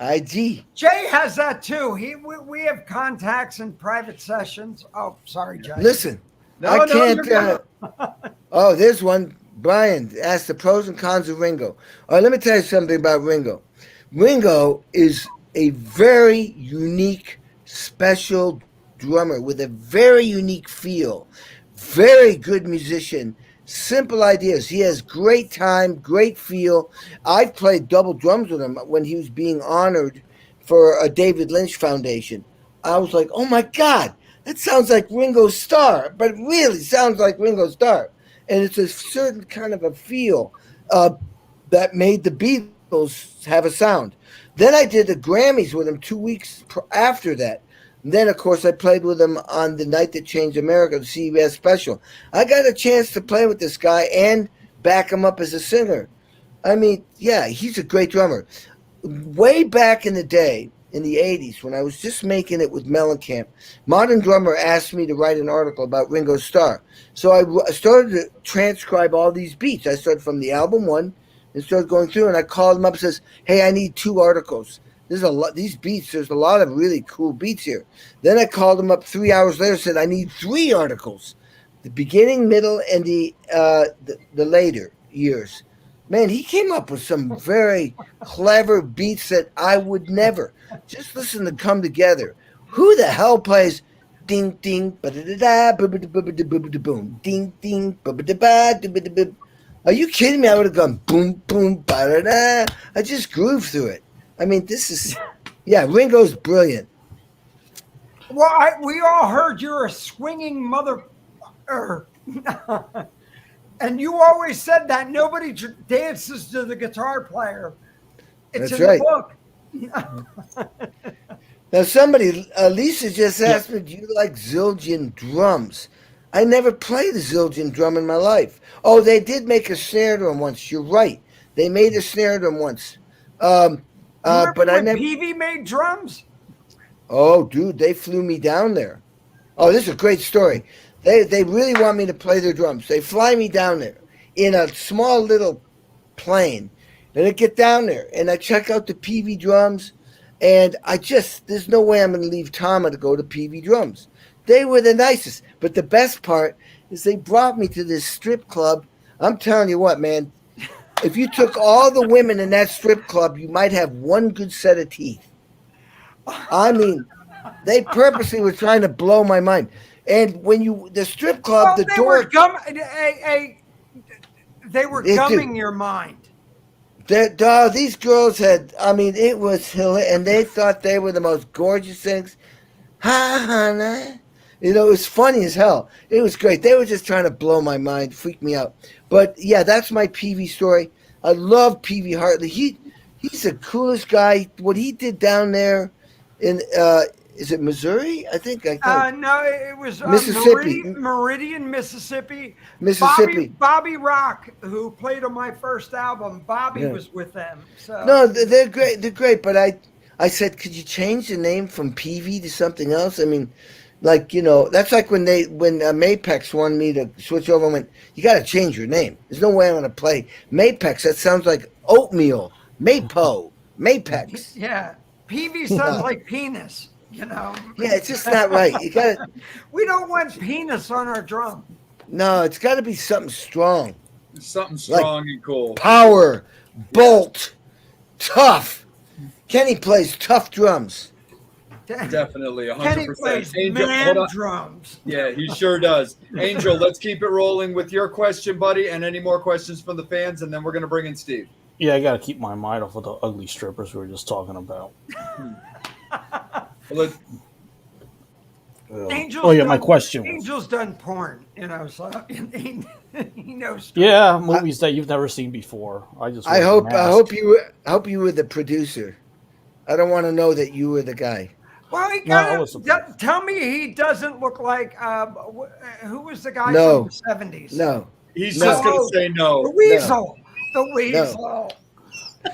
IG. Jay has that too. We have contacts and private sessions. Oh, sorry, Jay. Listen, No, I no, can't. you're Oh, there's one. Brian asked the pros and cons of Ringo. All right, let me tell you something about Ringo. Ringo is a very unique, special drummer with a very unique feel. Very good musician. Simple ideas. He has great time, great feel. I've played double drums with him when he was being honored for a David Lynch Foundation. I was like, oh my God, that sounds like Ringo Starr, but it really sounds like Ringo Starr. And it's a certain kind of a feel that made the Beatles have a sound. Then I did the Grammys with him 2 weeks after that. And then, of course, I played with him on The Night That Changed America, the CBS special. I got a chance to play with this guy and back him up as a singer. I mean, yeah, he's a great drummer. Way back in the day, in the 80s, when I was just making it with Mellencamp, Modern Drummer asked me to write an article about Ringo Starr. So I started to transcribe all these beats. I started from the album one and started going through, and I called him up and says, hey, I need 2 articles. There's a lot. These beats. There's a lot of really cool beats here. Then I called him up 3 hours later. Said I need 3 articles, the beginning, middle, and the later years. Man, he came up with some very clever beats that I would never. Just listen to Come Together. Who the hell plays ding ding ba da da da boom ding ding ba da ba. Are you kidding me? I would have gone boom boom ba da da. I just groove through it. I mean, this is, Ringo's brilliant. Well, we all heard you're a swinging mother. And you always said that nobody dances to the guitar player. It's That's in right. the book. Now, Lisa just asked me, do you like Zildjian drums? I never played a Zildjian drum in my life. Oh, they did make a snare drum once. You're right. They made a snare drum once. But I never. Peavy made drums. Oh, dude, they flew me down there. Oh, this is a great story. They really want me to play their drums. They fly me down there in a small little plane, and I get down there and I check out the Peavy drums, and there's no way I'm going to leave Tama to go to Peavy drums. They were the nicest, but the best part is they brought me to this strip club. I'm telling you what, man. If you took all the women in that strip club, you might have one good set of teeth. I mean, they purposely were trying to blow my mind. And when the strip club, the door. They were gumming your mind. These girls had, it was hilarious. And they thought they were the most gorgeous things. Ha, honey. It was funny as hell. It was great. They were just trying to blow my mind, freak me out. But yeah, that's my Peavy story. I love Peavy Hartley. He's the coolest guy. What he did down there in is it Missouri? I think. No, it was Mississippi. Meridian, Mississippi. Mississippi. Bobby Rock, who played on my first album, Bobby was with them. So no, they're great. They're great. But I said, could you change the name from Peavy to something else? I mean, that's like when Mapex wanted me to switch over and went, you got to change your name. There's no way I'm going to play Mapex. That sounds like oatmeal. Mapex. Yeah. Peavy sounds like penis, Yeah, it's just not right. You got to. We don't want penis on our drum. No, it's got to be something strong. Something strong and cool. Power, bolt, tough. Kenny plays tough drums. Definitely, Kenny 100%. plays Angel, man hold on. drums. Yeah, he sure does. Angel, let's keep it rolling with your question, buddy, and any more questions from the fans, and then we're going to bring in Steve. Yeah, I got to keep my mind off of the ugly strippers we were just talking about. Well, Angel's Oh, yeah, my done- question was- Angel's done porn, so he knows. Yeah, movies that you've never seen before. I hope you were the producer. I don't want to know that you were the guy. Well, he No, I got wasn't. tell me he doesn't look like who was the guy No. from the 70s? No. he's No. just going to say The no. weasel. The weasel.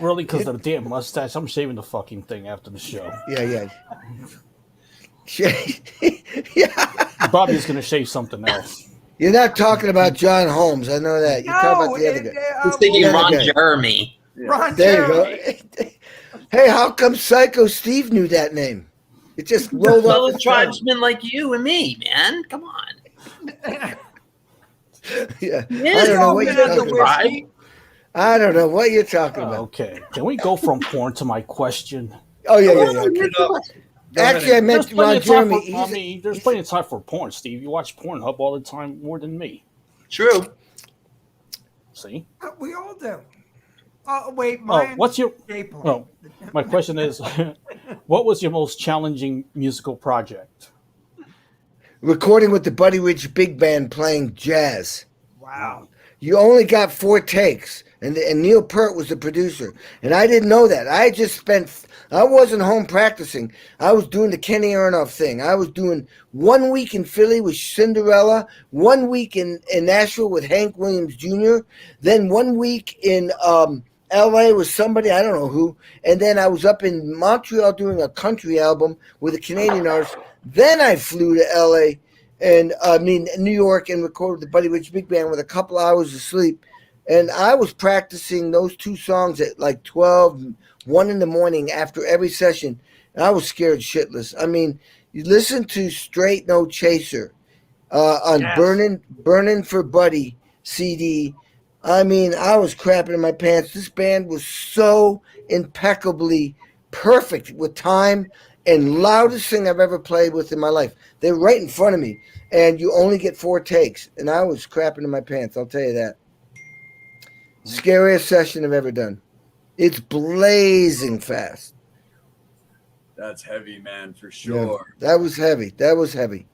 Really, because of the damn mustache, I'm shaving the fucking thing after the show. Yeah. Yeah. Bobby's going to shave something else. You're not talking about John Holmes. I know that. You're talking about the other guy. He's thinking the other Ron guy. Jeremy. Ron There Jeremy. you go. Hey, how come Psycho Steve knew that name? It just rolled Fellow off the tongue. tribesmen like you and me, man. Come on. Yeah. Yeah, I don't know what Open you're up the talking about. whiskey. I don't know what you're talking about. Okay, can we go from porn to my question? Oh yeah. Look it up. Actually, I There's meant plenty Ron of time Jeremy. for, I mean, there's plenty of time for porn, Steve. You watch Pornhub all the time more than me. True. See? We all do. Wait, Oh, mine. what's your? gay porn. Oh, my question is, what was your most challenging musical project? Recording with the Buddy Rich Big Band playing jazz. Wow. You only got 4 takes, and Neil Peart was the producer, and I didn't know that. I wasn't home practicing. I was doing the Kenny Aronoff thing. I was doing 1 week in Philly with Cinderella, 1 week in Nashville with Hank Williams Jr., then 1 week in LA with somebody, I don't know who, and then I was up in Montreal doing a country album with a Canadian artist. Then I flew to LA and New York and recorded the Buddy Rich Big Band with a couple hours of sleep. And I was practicing those 2 songs at like 12, 1 in the morning after every session. And I was scared shitless. I mean, you listen to Straight No Chaser on Yes. Burnin' for Buddy CD. I mean, I was crapping in my pants. This band was so impeccably perfect with time and loudest thing I've ever played with in my life. They're right in front of me, and you only get 4 takes. And I was crapping in my pants, I'll tell you that. Scariest session I've ever done. It's blazing fast. That's heavy, man, for Yeah, sure. that was heavy.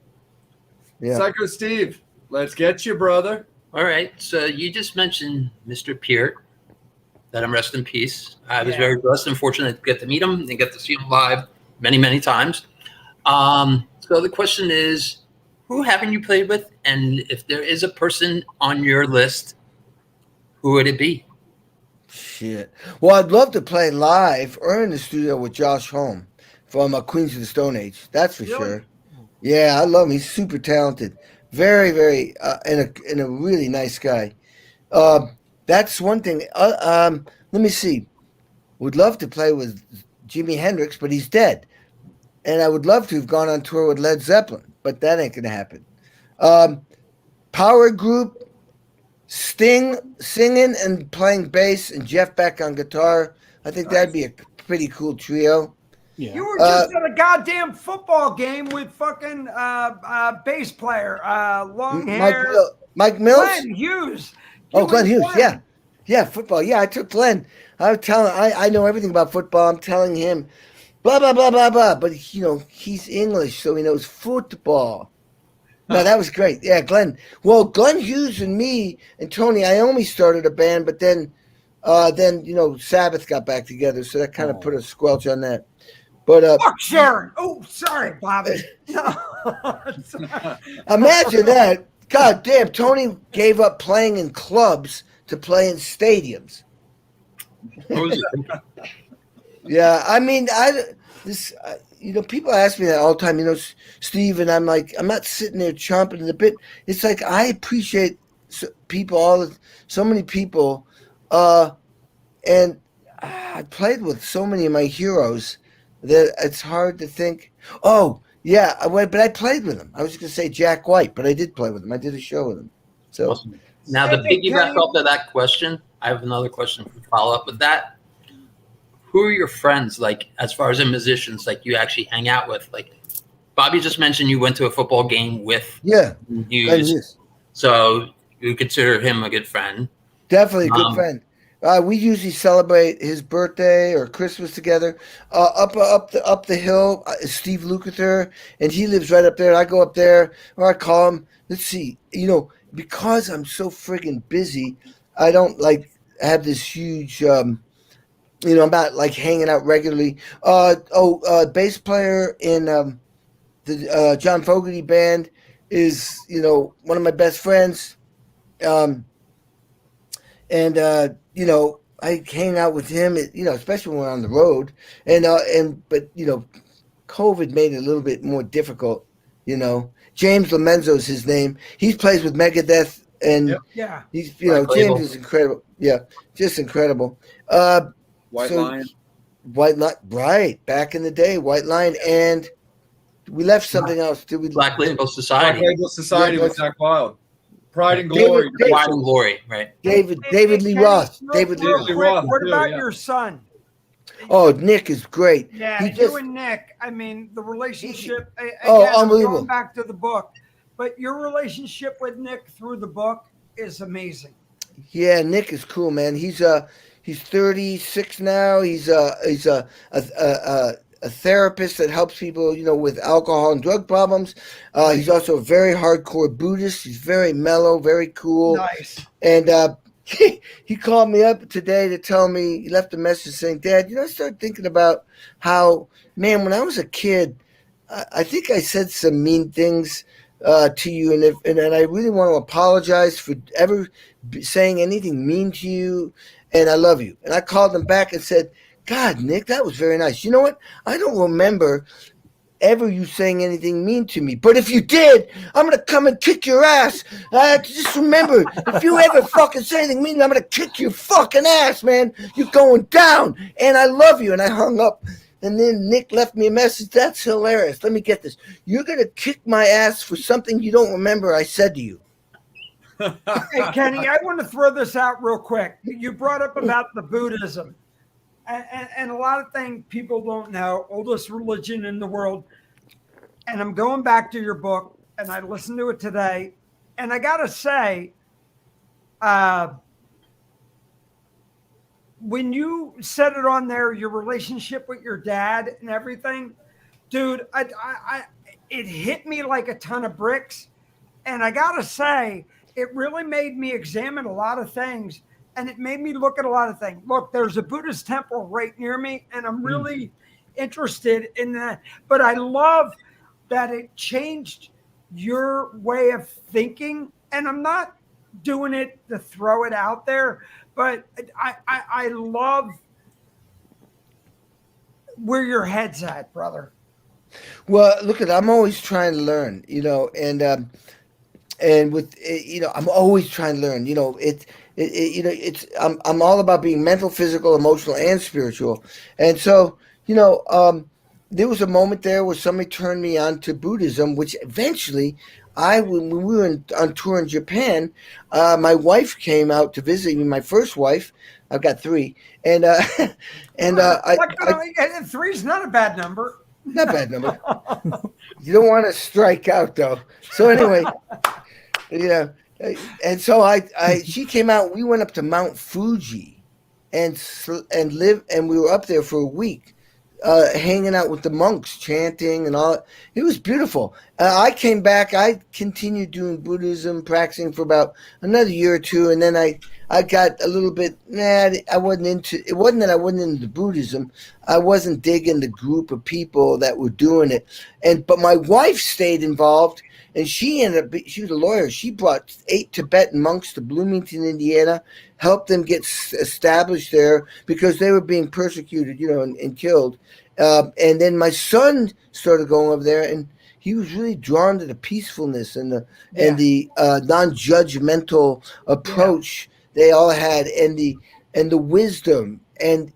Yeah. Psycho Steve, let's get you, brother. All right. So you just mentioned Mr. Peart. Let him rest in peace. I was very blessed and fortunate to get to meet him and get to see him live many, many times. So the question is, who haven't you played with? And if there is a person on your list, who would it be? Shit. Well, I'd love to play live or in the studio with Josh Homme from Queens of the Stone Age. That's for sure. Yeah, I love him. He's super talented. Very, very, and a really nice guy. That's one thing. Let me see. Would love to play with Jimi Hendrix, but he's dead. And I would love to have gone on tour with Led Zeppelin, but that ain't going to happen. Power group, Sting singing and playing bass, and Jeff Beck on guitar. I think that'd be a pretty cool trio. Yeah. You were just at a goddamn football game with fucking bass player, long hair. Mike Mills? Glenn Hughes. Oh, You Glenn and Hughes. Yeah. Yeah, football. Yeah, I took Glenn. I know everything about football. I'm telling him, blah, blah, blah, blah, blah. But, he's English, so he knows football. No, that was great. Yeah, Glenn. Well, Glenn Hughes and me and Tony Iommi started a band, but then Sabbath got back together, so that kind of put a squelch on that. But Fuck Sharon. Oh, sorry, Bobby. No. imagine that. God damn, Tony gave up playing in clubs to play in stadiums. Yeah, I mean, people ask me that all the time, Steve, and I'm like, I'm not sitting there chomping the bit. It's like I appreciate people, so many people, and I played with so many of my heroes that it's hard to think. Oh, yeah, but I played with him. I was going to say Jack White, but I did play with him. I did a show with him. So Awesome. Now, the Hey, piggyback Kenny. off of that question, I have another question for follow up with that. Who are your friends, like, as far as the musicians, like, you actually hang out with? Like, Bobby just mentioned you went to a football game with yeah, Hughes, so you consider him a good friend. definitely a good Um, friend. We usually celebrate his birthday or Christmas together. Up the hill is Steve Lukather, and he lives right up there. And I go up there, or I call him. Let's see, because I'm so friggin' busy, I don't like have this huge. I'm not like hanging out regularly. Bass player in the John Fogerty band is one of my best friends. Um, and I hang out with him, especially when we're on the road, but COVID made it a little bit more difficult. James Lomenzo's his name. He plays with Megadeth, and Yep. Yeah. he's Black James Label. is incredible. Yeah, just incredible. White So- Lion. White Line, right? Back in the day, White Line, and we left something else. Did we? Black Label Black Society. Label Society Yeah, with Zach Wild. Pride and David- Glory. David- Pride and Glory, right? David Hey, Lee Kenny, Roth. real- David Lee real Roth. quick, Roth, what too, about yeah. your son? Oh, Nick is great. Yeah, He you just- and Nick. I mean, the relationship. Again, Oh, I'm unbelievable. going back to the book, but your relationship with Nick through the book is amazing. Yeah, Nick is cool, man. He's 36 now. He's a therapist that helps people, with alcohol and drug problems. He's also a very hardcore Buddhist. He's very mellow, very cool. Nice. And he called me up today to tell me, he left a message saying, Dad, I started thinking about how, man, when I was a kid, I think I said some mean things to you, and I really want to apologize for ever saying anything mean to you, and I love you. And I called him back and said, God, Nick, that was very nice. You know what? I don't remember ever you saying anything mean to me. But if you did, I'm going to come and kick your ass. Just remember, if you ever fucking say anything mean, I'm going to kick your fucking ass, man. You're going down. And I love you. And I hung up. And then Nick left me a message. That's hilarious. Let me get this. You're going to kick my ass for something you don't remember I said to you. Hey, Kenny, I want to throw this out real quick. You brought up about the Buddhism. And a lot of things people don't know, oldest religion in the world. And I'm going back to your book, and I listened to it today. And I got to say, when you said it on there, your relationship with your dad and everything, dude, it hit me like a ton of bricks. And I got to say, it really made me examine a lot of things. And it made me look at a lot of things. Look, there's a Buddhist temple right near me, and I'm really interested in that. But I love that it changed your way of thinking. And I'm not doing it to throw it out there, but I love where your head's at, brother. Well, look, I'm always trying to learn, and with I'm always trying to learn. I'm all about being mental, physical, emotional, and spiritual. And so there was a moment there where somebody turned me on to Buddhism, which eventually when we were on tour in Japan, my wife came out to visit me. My first wife. I've got three, and three's not a bad number. not a bad number. You don't want to strike out though. So anyway. And so she came out. We went up to Mount Fuji, and we were up there for a week, hanging out with the monks, chanting and all. It was beautiful. I came back. I continued doing Buddhism, practicing for about another year or two, and then I got a little bit. I wasn't into. It wasn't that I wasn't into Buddhism. I wasn't digging the group of people that were doing it, but my wife stayed involved. And she was a lawyer. She brought 8 Tibetan monks to Bloomington, Indiana, helped them get established there because they were being persecuted, and killed. And then my son started going over there, and he was really drawn to the peacefulness and the non-judgmental approach they all had, and the wisdom. And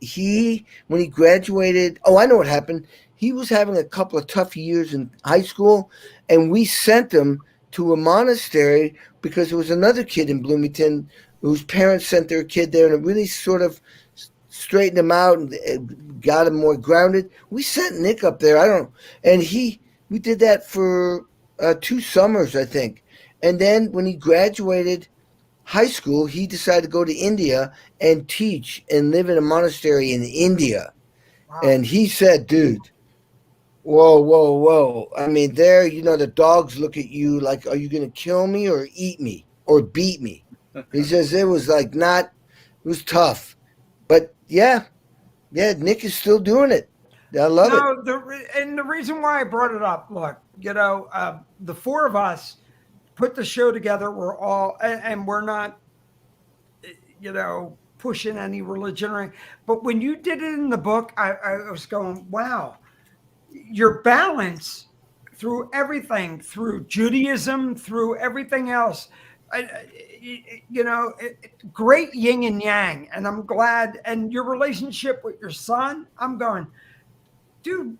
when he graduated, I know what happened. He was having a couple of tough years in high school, and we sent him to a monastery because there was another kid in Bloomington whose parents sent their kid there, and it really sort of straightened him out and got him more grounded. We sent Nick up there. And we did that for 2 summers, I think. And then when he graduated high school, he decided to go to India and teach and live in a monastery in India. Wow. And he said, dude, whoa, whoa, whoa. I mean, there, the dogs look at you like, are you going to kill me or eat me or beat me? He says it was it was tough. But yeah, Nick is still doing it. I love it. And the reason why I brought it up, look, the 4 of us put the show together. We're all, and we're not, pushing any religion or anything. But when you did it in the book, I was going, wow, your balance through everything, through Judaism, through everything else, great yin and yang. And I'm glad. And your relationship with your son, I'm going, dude,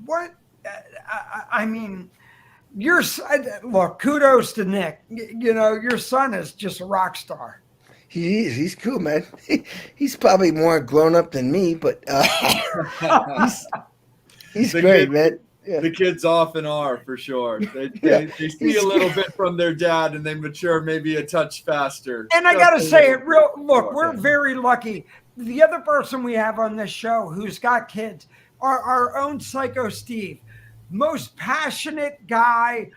what? I mean, look, kudos to Nick. Your son is just a rock star. He's cool, man. He's probably more grown up than me, but he's great, man. Yeah. The kids often are, for sure. They see a little bit from their dad, and they mature maybe a touch faster. And I got to say, we're very lucky. The other person we have on this show who's got kids, our own Psycho Steve, most passionate guy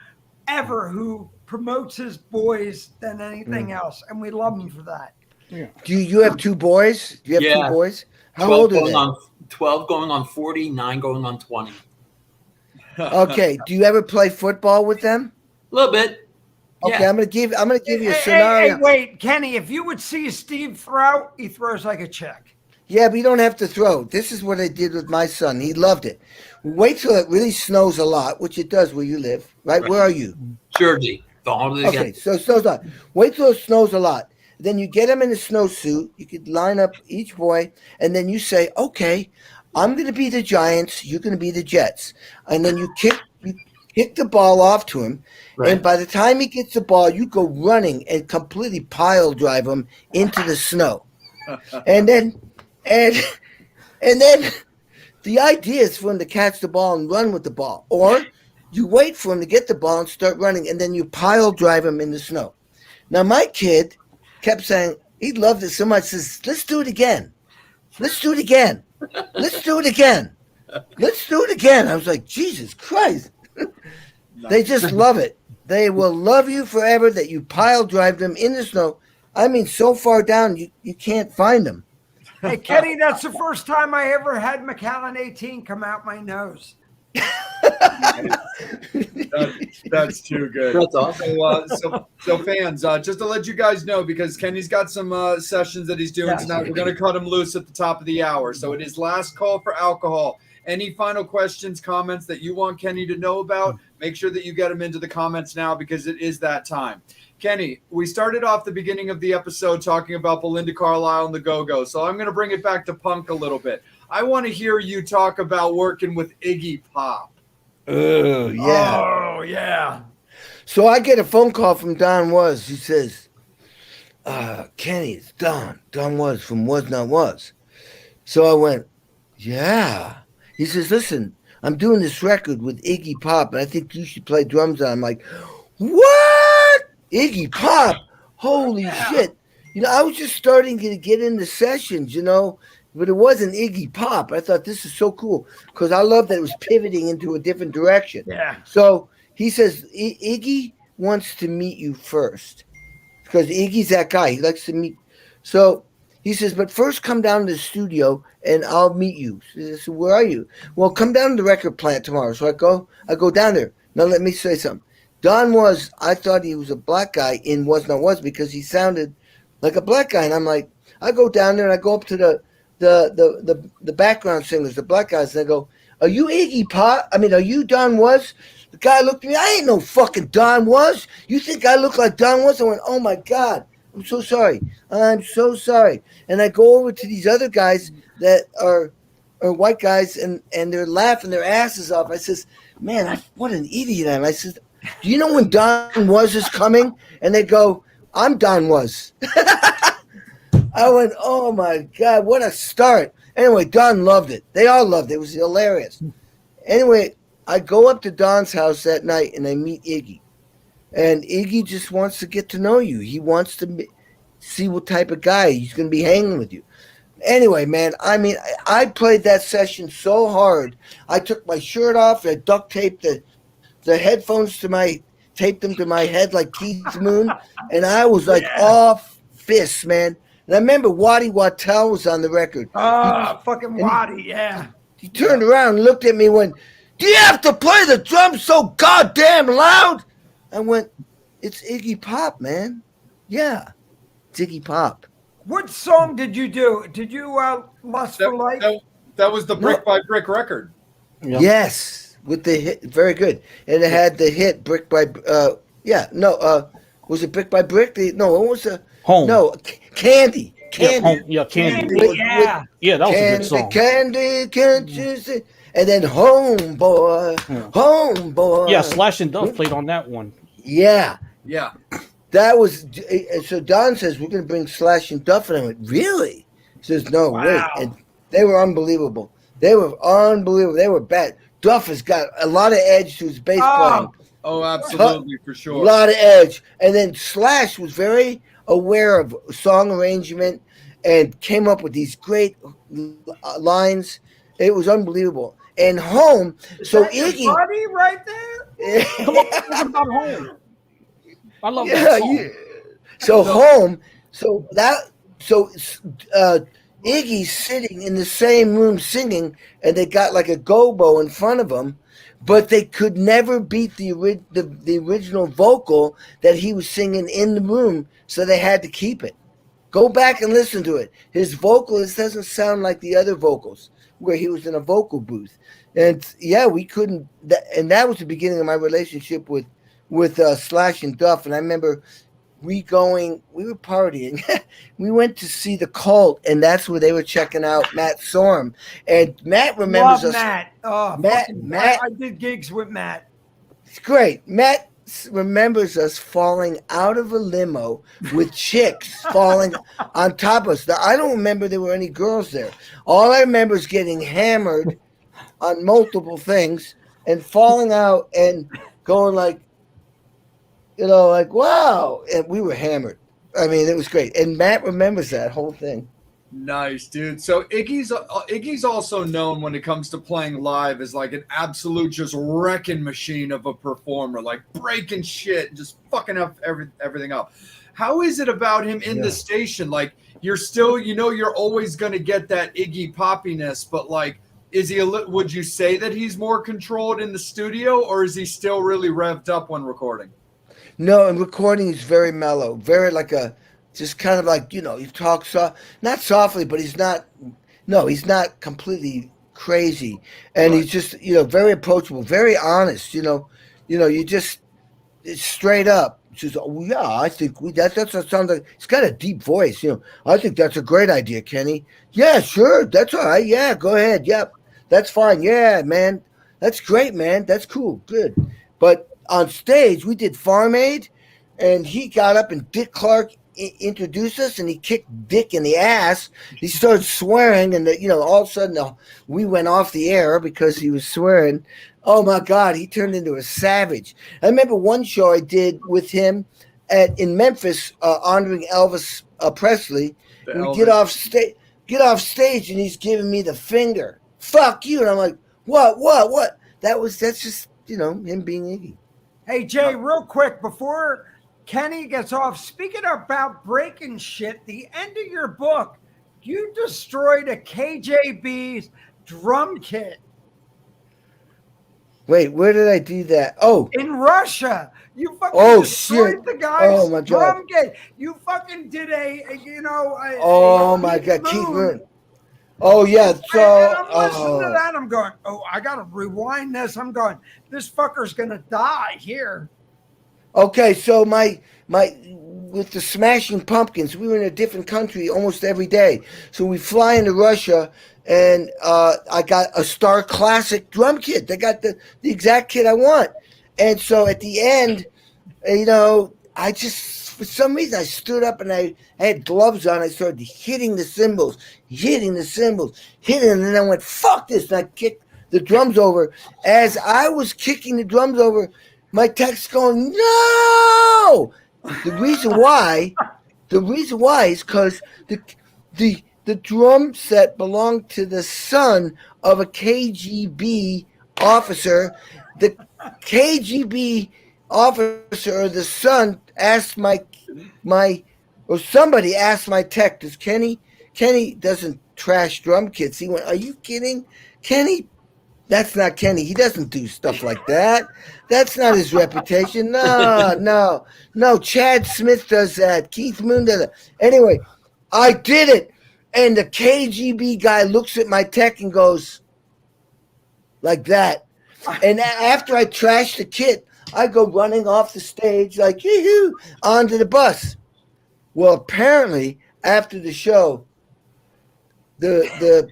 ever, who promotes his boys than anything else, and we love him for that. Yeah. Do you have 2 boys? Do you have 2 boys? How old are they? 12 going on 40, 9 going on 20. Okay. Do you ever play football with them? A little bit. Okay, Yeah. I'm gonna give you a scenario. Hey, wait, Kenny, if you would see Steve throw, he throws like a chick. Yeah, but you don't have to throw. This is what I did with my son. He loved it. Wait till it really snows a lot, which it does where you live, right? Where are you? Jersey. Okay, so it snows a lot. Wait till it snows a lot. Then you get him in a snowsuit. You could line up each boy, and then you say, okay, I'm going to be the Giants. You're going to be the Jets. And then you kick the ball off to him. Right. And by the time he gets the ball, you go running and completely pile drive him into the snow. And then the idea is for him to catch the ball and run with the ball. Or you wait for him to get the ball and start running, and then you pile drive him in the snow. Now, my kid kept saying, he loved it so much, says, let's do it again. Let's do it again. Let's do it again. Let's do it again. I was like, Jesus Christ. They just love it. They will love you forever that you pile drive them in the snow. I mean, so far down, you can't find them. Hey, Kenny, that's the first time I ever had Macallan 18 come out my nose. That's too good. That's awesome. So fans, just to let you guys know, because Kenny's got some sessions that he's doing tonight. We're going to cut him loose at the top of the hour. So it is last call for alcohol. Any final questions, comments that you want Kenny to know about, make sure that you get them into the comments now, because it is that time. Kenny, we started off the beginning of the episode talking about Belinda Carlisle and the Go-Go, so I'm going to bring it back to punk a little bit. I want to hear you talk about working with Iggy Pop. Oh, yeah. Oh, yeah. So I get a phone call from Don Was. He says, Kenny, it's Don. Don Was from Was Not Was. So I went, yeah. He says, listen, I'm doing this record with Iggy Pop, and I think you should play drums on it. I'm like, what? Iggy Pop? Holy shit. I was just starting to get into sessions, but it wasn't Iggy Pop. I thought, this is so cool, because I love that it was pivoting into a different direction. Yeah. So he says, Iggy wants to meet you first, because Iggy's that guy. He likes to meet. So he says, but first come down to the studio and I'll meet you. I said, where are you? Well, come down to the record plant tomorrow. So I go down there. Now let me say something. Don Was, I thought he was a black guy in Was Not Was, because he sounded like a black guy. And I'm like, I go down there and I go up to the background singers, the black guys, and I go, are you Iggy Pop? I mean, are you Don Was? The guy looked at me, I ain't no fucking Don Was. You think I look like Don Was? I went, oh my God, I'm so sorry. I'm so sorry. And I go over to these other guys that are white guys, and they're laughing their asses off. I says, man, what an idiot I am. I says, Do you know when Don Was is coming? And they go, I'm Don Was. I went, oh my God, what a start. Anyway, Don loved it. They all loved it. It was hilarious. Anyway, I go up to Don's house that night and I meet Iggy. And Iggy just wants to get to know you. He wants to see what type of guy he's going to be hanging with you. Anyway, man, I mean, I played that session so hard. I took my shirt off. I duct taped the headphones taped them to my head like Keith Moon. And I was like off fists, man. And I remember Waddy Wattel was on the record. Fucking Waddy, yeah. He turned around and looked at me and went, do you have to play the drums so goddamn loud? I went, it's Iggy Pop, man. Yeah, it's Iggy Pop. What song did you do? Did you Lust for Life? That was the Brick by Brick record. Yeah. Yes, with the hit. Very good. And it had the hit Brick by, was it Brick by Brick? What was the? Home. No, Candy. Candy. Yeah, Candy. Yeah. Yeah, that was a good song. Candy, can't you see? And then Homeboy, Homeboy. Yeah, Slash and Duff played on that one. Yeah. Yeah. That was, so Don says, we're going to bring Slash and Duff. And I went, really? He says, no, wait. And they were unbelievable. They were bad. Duff has got a lot of edge to his bass playing. Oh, absolutely, for sure. A lot of edge. And then Slash was very aware of song arrangement and came up with these great lines. It was unbelievable. And Home, Is so that your Iggy. buddy right there? Come on, talk about Home. I love that song. Yeah. So Home, Iggy's sitting in the same room singing, and they got like a gobo in front of them, but they could never beat the original vocal that he was singing in the room, so they had to keep it. Go back and listen to it. His vocalist doesn't sound like the other vocals where he was in a vocal booth. And yeah, we couldn't, and that was the beginning of my relationship with Slash and Duff. And I remember we were partying. We went to see the Cult, and that's where they were checking out Matt Sorum. And Matt remembers Love us. Matt. Oh, Matt. I did gigs with Matt. It's great. Matt remembers us falling out of a limo with chicks falling on top of us. Now, I don't remember there were any girls there. All I remember is getting hammered on multiple things and falling out and going like, like, wow. And we were hammered. I mean, it was great. And Matt remembers that whole thing. Nice, dude. So Iggy's also known when it comes to playing live as like an absolute just wrecking machine of a performer, like breaking shit and just fucking up everything up. How is it about him in the station? Like you're still, you're always going to get that Iggy poppiness, but like, is he? Would you say that he's more controlled in the studio, or is he still really revved up when recording? No, and recording is very mellow, very like just kind of like, he talks not softly, but he's not completely crazy. And He's just, very approachable, very honest, you just, it's straight up. Just, I think that's what sounds like. He's got a deep voice, I think that's a great idea, Kenny. Yeah, sure. That's all right. Yeah, go ahead. Yep. That's fine. Yeah, man. That's great, man. That's cool. Good. But on stage, we did Farm Aid, and he got up and Dick Clark introduced us, and he kicked Dick in the ass. He started swearing, and all of a sudden we went off the air because he was swearing. Oh my God, he turned into a savage. I remember one show I did with him in Memphis, honoring Elvis Presley. We get off stage, and he's giving me the finger. Fuck you, and I'm like, what? That's just him being Iggy. Hey, Jay, real quick, before Kenny gets off, speaking about breaking shit, the end of your book, you destroyed a KJB's drum kit. Wait, where did I do that? Oh. In Russia. You fucking destroyed the guy's my drum God. kit. You fucking did my God, Keith Moon. Oh, yeah. So, and I'm listening to that. I'm going, I got to rewind this. I'm going, this fucker's going to die here. Okay, so my with the Smashing Pumpkins, we were in a different country almost every day. So we fly into Russia, and I got a Star Classic drum kit. They got the exact kit I want. And so at the end, I just, for some reason, I stood up and I had gloves on. I started hitting the cymbals, hitting, and then I went, fuck this. And I kicked the drums over. As I was kicking the drums over, my tech's going, no! The reason why is because the drum set belonged to the son of a KGB officer. The KGB officer, the son, asked somebody asked my tech, does Kenny doesn't trash drum kits. He went, are you kidding? Kenny, that's not Kenny. He doesn't do stuff like that. That's not his reputation. No. Chad Smith does that. Keith Moon does it. Anyway, I did it. And the KGB guy looks at my tech and goes like that. And after I trash the kit, I go running off the stage like, yoo-hoo, onto the bus. Well, apparently, after the show, the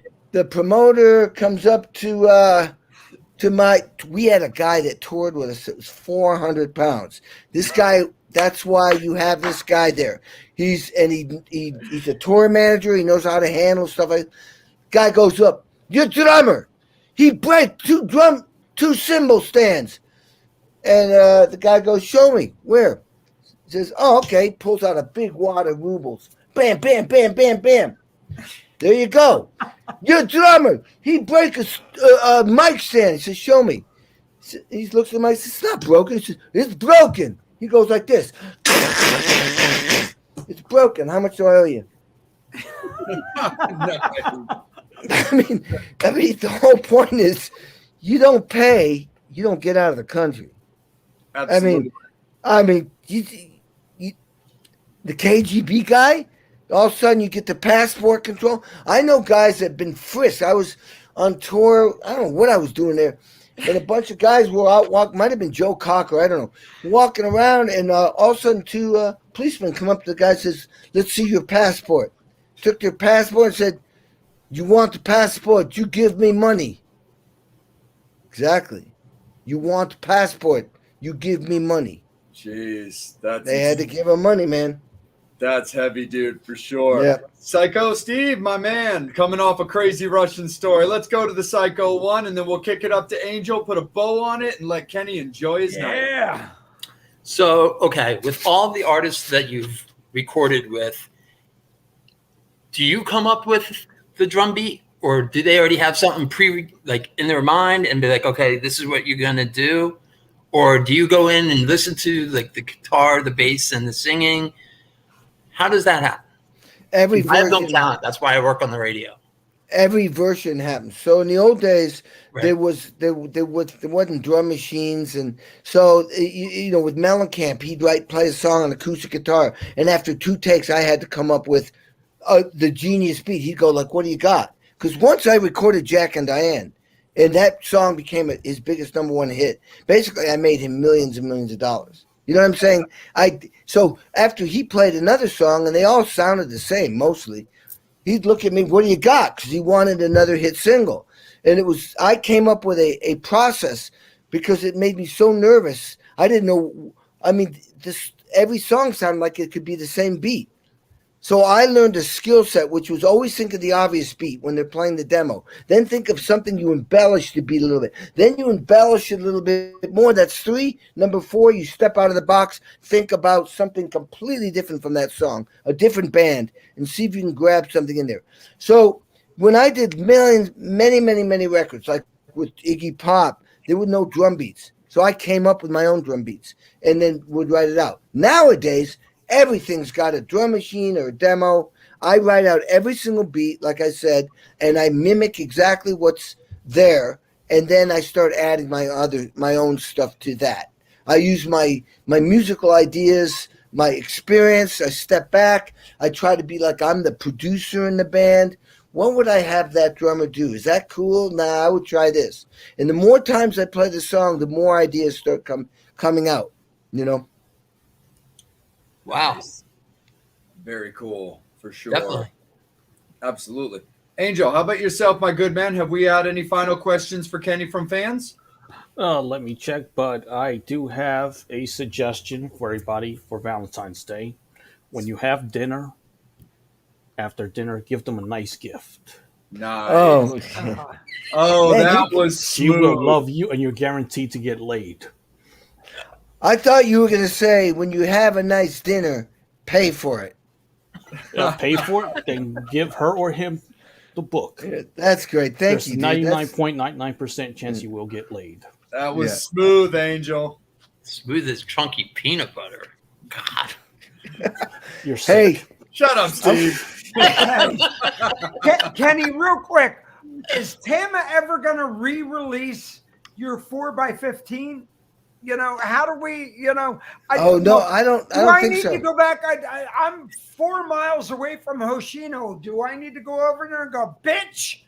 promoter comes up to we had a guy that toured with us that was 400 pounds. This guy, that's why you have this guy there. He's a tour manager. He knows how to handle stuff. Guy goes up, your drummer, he break two cymbal stands. And the guy goes, show me. Where? He says, oh, okay. Pulls out a big wad of rubles. Bam, bam, bam, bam, bam. There you go. Your drummer, he break a mic stand. He says, show me. He looks at the mic and says, it's not broken. He says, it's broken. He goes like this. It's broken. How much do I owe you? I mean, the whole point is you don't pay, you don't get out of the country. Absolutely. I mean, you, the KGB guy, all of a sudden you get the passport control. I know guys that have been frisked. I was on tour. I don't know what I was doing there. And a bunch of guys were out walking. Might have been Joe Cocker. I don't know. Walking around, and all of a sudden two policemen come up to the guy and says, let's see your passport. Took their passport and said, you want the passport, you give me money. Exactly. You want the passport, you give me money. Jeez. They had to give him money, man. That's heavy, dude, for sure. Yeah. Psycho Steve, my man, coming off a crazy Russian story. Let's go to the Psycho one, and then we'll kick it up to Angel, put a bow on it, and let Kenny enjoy his night. Yeah. So, okay, with all the artists that you've recorded with, do you come up with the drum beat, or do they already have something in their mind and be like, okay, this is what you're gonna do? Or do you go in and listen to like the guitar, the bass, and the singing? How does that happen? I have no talent. That's why I work on the radio. Every version happens. So in the old days, Right. there wasn't drum machines, and so with Mellencamp, he'd play a song on acoustic guitar, and after 2 takes, I had to come up with the genius beat. He'd go like, "What do you got?" Because once I recorded Jack and Diane, and that song became his biggest #1 hit. Basically, I made him millions and millions of dollars. You know what I'm saying? So after he played another song, and they all sounded the same mostly, he'd look at me, what do you got? Because he wanted another hit single. And I came up with a process because it made me so nervous. I didn't know, every song sounded like it could be the same beat. So I learned a skill set, which was always think of the obvious beat when they're playing the demo. Then think of something you embellish the beat a little bit. Then you embellish it a little bit more. That's 3. Number 4, you step out of the box, think about something completely different from that song, a different band, and see if you can grab something in there. So when I did many records, like with Iggy Pop, there were no drum beats. So I came up with my own drum beats and then would write it out. Nowadays, everything's got a drum machine or a demo. I write out every single beat, like I said, and I mimic exactly what's there, and then I start adding my own stuff to that. I use my musical ideas, my experience. I step back. I try to be like I'm the producer in the band. What would I have that drummer do? Is that cool? Nah, I would try this. And the more times I play the song, the more ideas start coming out, Wow. Very cool, for sure. Definitely. Absolutely. Angel, how about yourself, my good man? Have we had any final questions for Kenny from fans? Let me check, but I do have a suggestion for everybody for Valentine's Day. When you have dinner, after dinner, give them a nice gift. Nice. Oh, Oh, Man, that you- was She smooth. will love you, and you're guaranteed to get laid. I thought you were going to say when you have a nice dinner, pay for it. Pay for it, then give her or him the book. That's great. Thank There's you, dude. That's- 99.99% chance you will get laid. That was Yeah. smooth, Angel. Smooth as chunky peanut butter. God. You're sick. Hey, Shut up, Steve. Kenny, real quick, is Tama ever going to re-release your 4x15? You know, how do we? You know, oh no, look, I don't. do I don't I think need so. to go back? I'm 4 miles away from Hoshino. Do I need to go over there and go, bitch?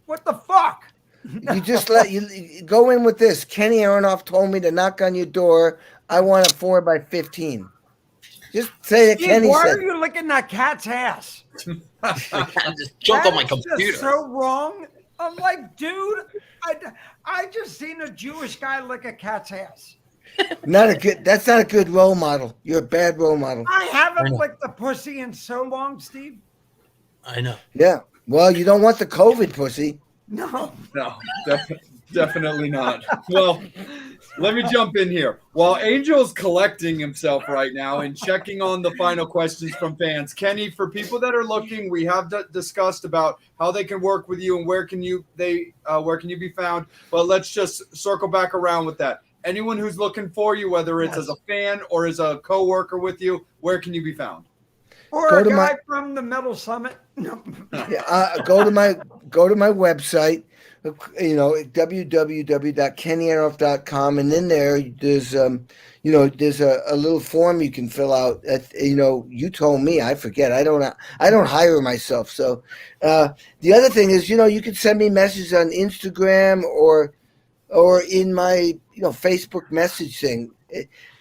What the fuck? You just you go in with this. Kenny Aronoff told me to knock on your door. I want a 4x15. Just say that Steve, Kenny why said. are you licking that cat's ass? I just jumped on my That's computer. just so wrong. I'm like, dude, I just seen a Jewish guy lick a cat's ass. Not a good. That's not a good role model. You're a bad role model. I haven't I know. licked a pussy in so long, Steve. I know. Yeah. Well, you don't want the COVID pussy. No. No, definitely not. Well, let me jump in here. While Angel's collecting himself right now and checking on the final questions from fans, Kenny, for people that are looking, we have discussed about how they can work with you and where can you be found. But let's just circle back around with that. Anyone who's looking for you, whether it's as a fan or as a co-worker with you, where can you be found? Or Go a to guy my- from the Metal Summit. No. Yeah, go to my website, www.kennyaronoff.com, and in there there's there's a little form you can fill out. You told me, I forget. I don't hire myself. So the other thing is, you can send me messages on Instagram or in my Facebook message thing.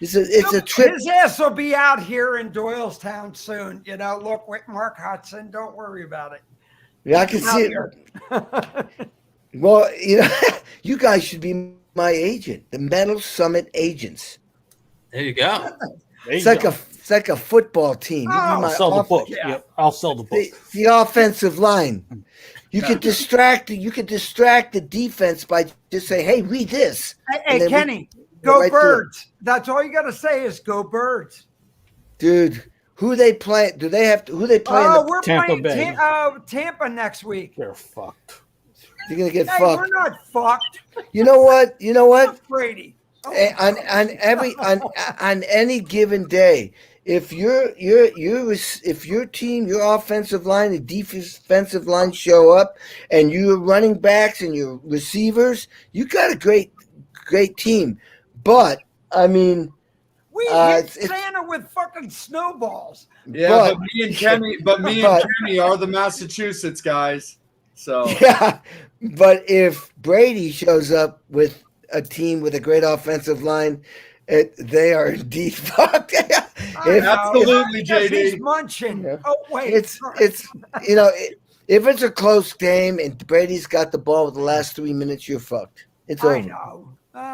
It's a trip. His ass will be out here in Doylestown soon. Look with Mark Hudson. Don't worry about it. Yeah, I can Out see it. here. Well, you guys should be my agent, the Metal Summit agents. There you go. There It's you like go. it's like a football team. You be Oh, my I'll sell the off- book. yeah. Yep, I'll sell the book. the offensive line. You could distract the defense by just saying, "Hey, read this." Hey, And then we Kenny, go right through it. Birds. That's all you got to say is go Birds. Dude. Who they play? Do they have to? Who they play? Oh, we're Tampa playing Bay. Tampa next week. They're fucked. You're gonna get Hey, we're fucked. not fucked. You know what? Fuck Brady. Oh, On any given day, if your team, your offensive line and defensive line show up, and your running backs and your receivers, you got a great team. But I mean, we hit it's- Santa with fucking snowballs. Yeah, But- me and Kenny are the Massachusetts guys. So yeah. But if Brady shows up with a team with a great offensive line, they are indeed fucked. I know. Absolutely, Because JD. He's munching. Yeah. Oh wait, It's if it's a close game and Brady's got the ball with the last 3 minutes, you're fucked. It's I over. know.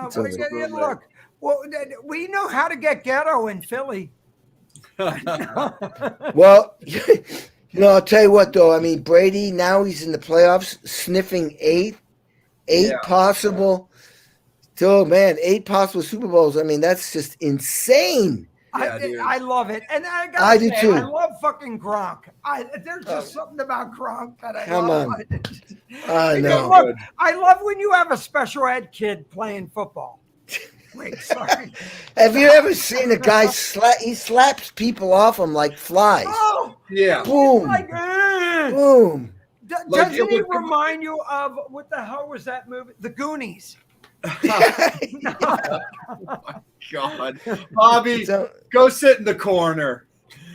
It's But over. again, look, well, we know how to get ghetto in Philly. Well, I'll tell you what though. I mean, Brady now he's in the playoffs, sniffing eight Yeah. possible. So man, 8 possible Super Bowls. I mean, that's just insane. Yeah, dude. I love it, and I gotta I do say, too. I love fucking Gronk. There's just something about Gronk that I Come love. on. I Because know. look, I love when you have a special ed kid playing football. Wait, sorry. Have you ever seen a guy he slaps people off him like flies? Oh, yeah. Boom, like, boom. doesn't Like, he it would- remind you of what the hell was that movie? The Goonies. God, Bobby, So- go sit in the corner.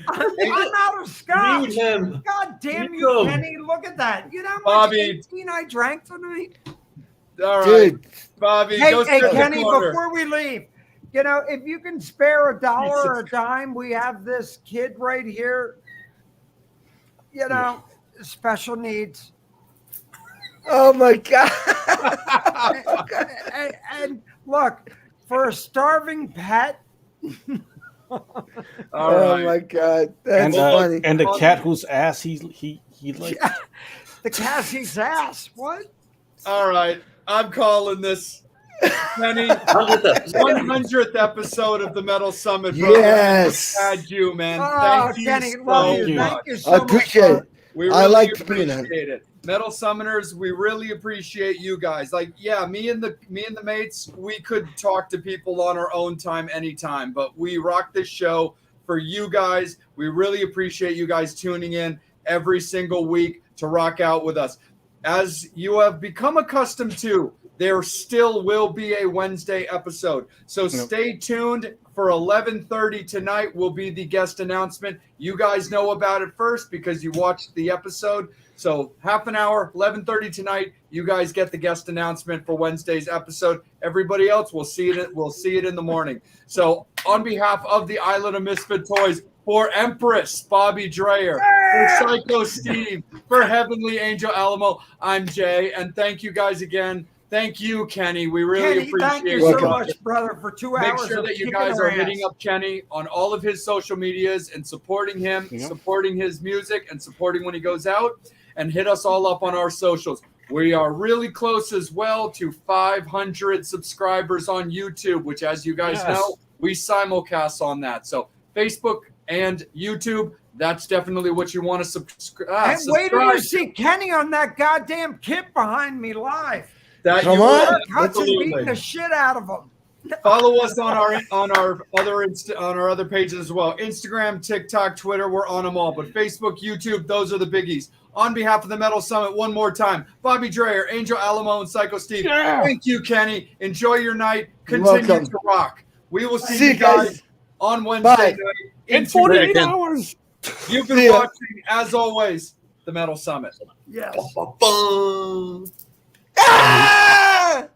I'm out of scotch. Mute him. God damn Mute you, him. Kenny! Look at that. You know how much Bobby. 18 I drank tonight. All right, Dude, Bobby, Hey, go sit in Kenny, the corner. before we leave, if you can spare a dollar or a dime, we have this kid right here. Special needs. oh my God. And look, for a starving pet. All Oh right. my God, that's And funny. and the cat whose ass he like. The Cassie's ass. What? All right. I'm calling this. Kenny, 100th episode of the Metal Summit, brother. Yes. Had you, man. Oh, Thank you Kenny, so love you. much. Thank you so I much. appreciate it. We I really liked being on. appreciate it. Metal Summoners, we really appreciate you guys. Like, yeah, me and the mates, we could talk to people on our own time anytime, but we rock this show for you guys. We really appreciate you guys tuning in every single week to rock out with us. As you have become accustomed to, there still will be a Wednesday episode. So stay tuned for 11:30 tonight will be the guest announcement. You guys know about it first because you watched the episode. So half an hour, 11:30 tonight, you guys get the guest announcement for Wednesday's episode. Everybody else will see it. We'll see it in the morning. So on behalf of the Island of Misfit Toys, for Empress Bobby Dreyer, for Psycho Steve, for Heavenly Angel Alamo, I'm Jay, and thank you guys again. Thank you, Kenny. We really Kenny, appreciate thank you it. so Welcome. much, brother, for 2 hours. Make sure of that you kicking guys our are hitting ass. up Kenny on all of his social medias and supporting him, Yeah. supporting his music, and supporting when he goes out. And hit us all up on our socials. We are really close as well to 500 subscribers on YouTube, which, as you guys Yes. know, we simulcast on that. So Facebook and YouTube, that's definitely what you want to subscribe. And wait till you see Kenny on that goddamn kit behind me live. That Come you on. will, Hudson absolutely. beating the shit out of him. Follow us on our other pages as well. Instagram, TikTok, Twitter, we're on them all. But Facebook, YouTube, those are the biggies. On behalf of the Metal Summit, one more time, Bobby Dreyer, Angel Alamo, and Psycho Steve. Yeah. Thank you, Kenny. Enjoy your night. You're Continue welcome. to rock. We will see See you you guys. guys on Wednesday Bye. night. In Into 48 the- hours. You've See been ya. watching, as always, the Metal Summit. Yes. Ba-ba-bum. Ah!